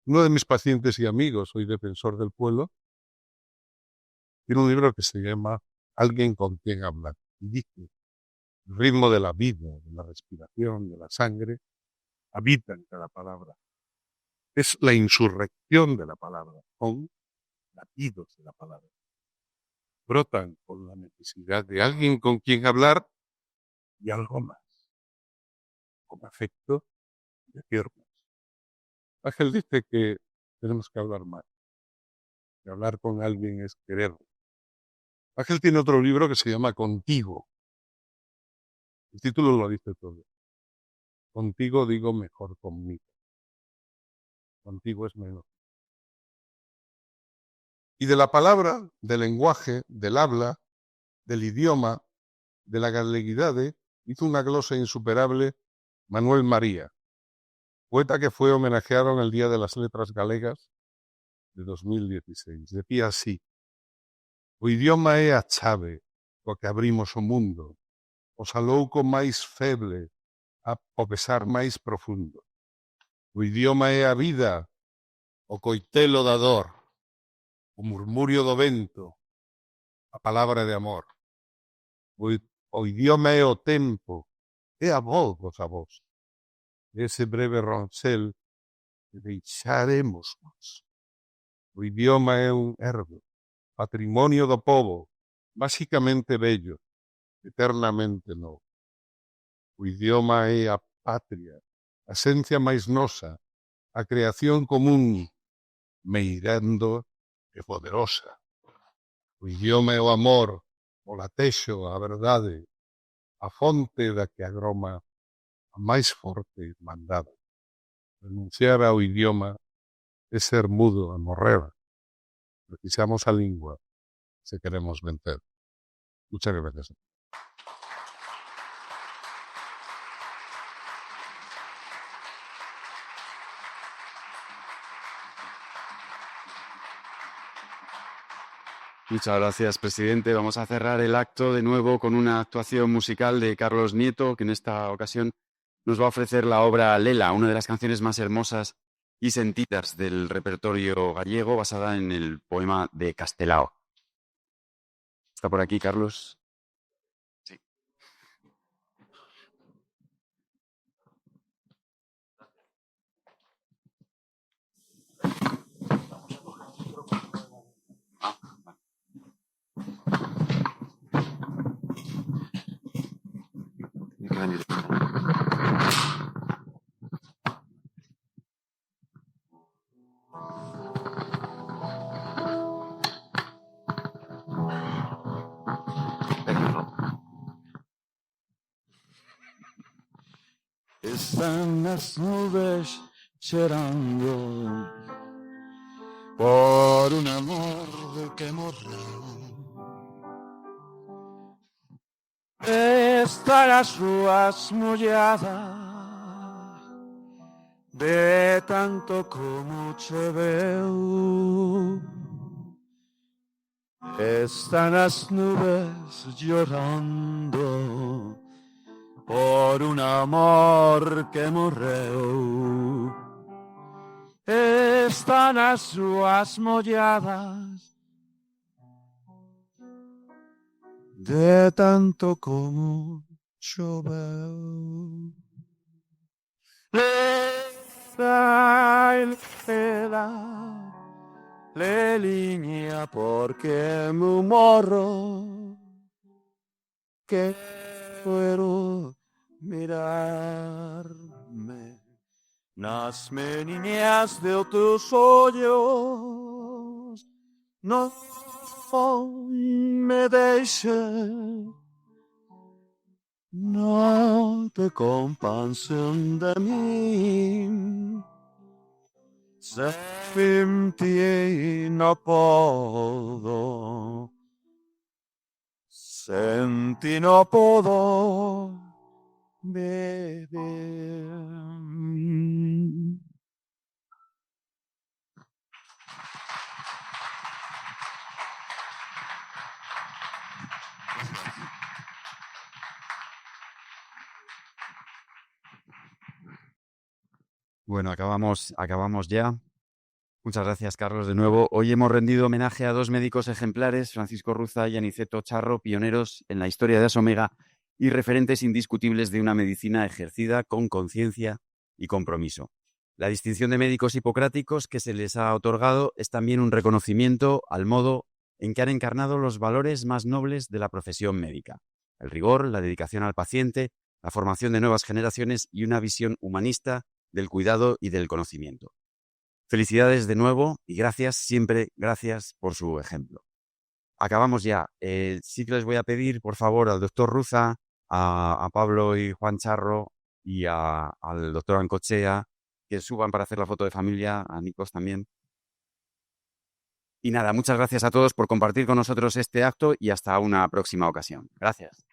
Uno de mis pacientes y amigos, hoy defensor del pueblo, tiene un libro que se llama Alguien con quien hablar. Y dice, el ritmo de la vida, de la respiración, de la sangre, habita en cada palabra. Es la insurrección de la palabra, son latidos de la palabra. Brotan con la necesidad de alguien con quien hablar y algo más. Con afecto y decir más. Ángel dice que tenemos que hablar más. Que hablar con alguien es querer. Ángel tiene otro libro que se llama Contigo. El título lo dice todo. Contigo digo mejor conmigo. Contigo es menos. Y de la palabra, del lenguaje, del habla, del idioma, de la galeguidade, hizo una glosa insuperable Manuel María, poeta que fue homenajeado en el Día de las Letras Galegas de 2016. Decía así: o idioma é a chave co que abrimos o mundo, o salouco máis feble, o pesar máis profundo. O idioma é a vida, o coitelo da dor, o murmurio do vento, a palabra de amor. O idioma é o tempo, é a voz dos avós. Ese breve roncel que deixaremos nós. O idioma é un herbo, patrimonio do povo, básicamente bello, eternamente novo. O idioma é a patria, a esencia máis nosa, a creación común, meirando e poderosa. O idioma é o amor, o latexo, a verdade, a fonte da que agroma a máis forte mandada. Renunciar ao idioma é ser mudo a morrer. Precisamos a lingua se queremos vencer. Muchas gracias. Muchas gracias, presidente. Vamos a cerrar el acto de nuevo con una actuación musical de Carlos Nieto, que en esta ocasión nos va a ofrecer la obra Lela, una de las canciones más hermosas y sentidas del repertorio gallego, basada en el poema de Castelao. ¿Está por aquí, Carlos? Sí. están las nubes llorando por un amor que morreu. Están las ruas molladas de tanto como choveu. Están las nubes llorando por un amor que morreu. Están las ruas molladas de tanto como choveu. Le línea porque me morro que quiero mirarme nas meninas de tus olhos. No me deixes, no te compensen de mí. Sem ti no puedo, sem ti no puedo vivir. Bueno, acabamos ya. Muchas gracias, Carlos, de nuevo. Hoy hemos rendido homenaje a dos médicos ejemplares, Francisco Ruza y Aniceto Charro, pioneros en la historia de Asomega y referentes indiscutibles de una medicina ejercida con conciencia y compromiso. La distinción de médicos hipocráticos que se les ha otorgado es también un reconocimiento al modo en que han encarnado los valores más nobles de la profesión médica: el rigor, la dedicación al paciente, la formación de nuevas generaciones y una visión humanista del cuidado y del conocimiento. Felicidades de nuevo y gracias, siempre gracias por su ejemplo. Acabamos ya. Sí que les voy a pedir, por favor, al doctor Ruza, a Pablo y Juan Charro y al doctor Ancochea que suban para hacer la foto de familia, a Nikos también. Y nada, muchas gracias a todos por compartir con nosotros este acto y hasta una próxima ocasión. Gracias.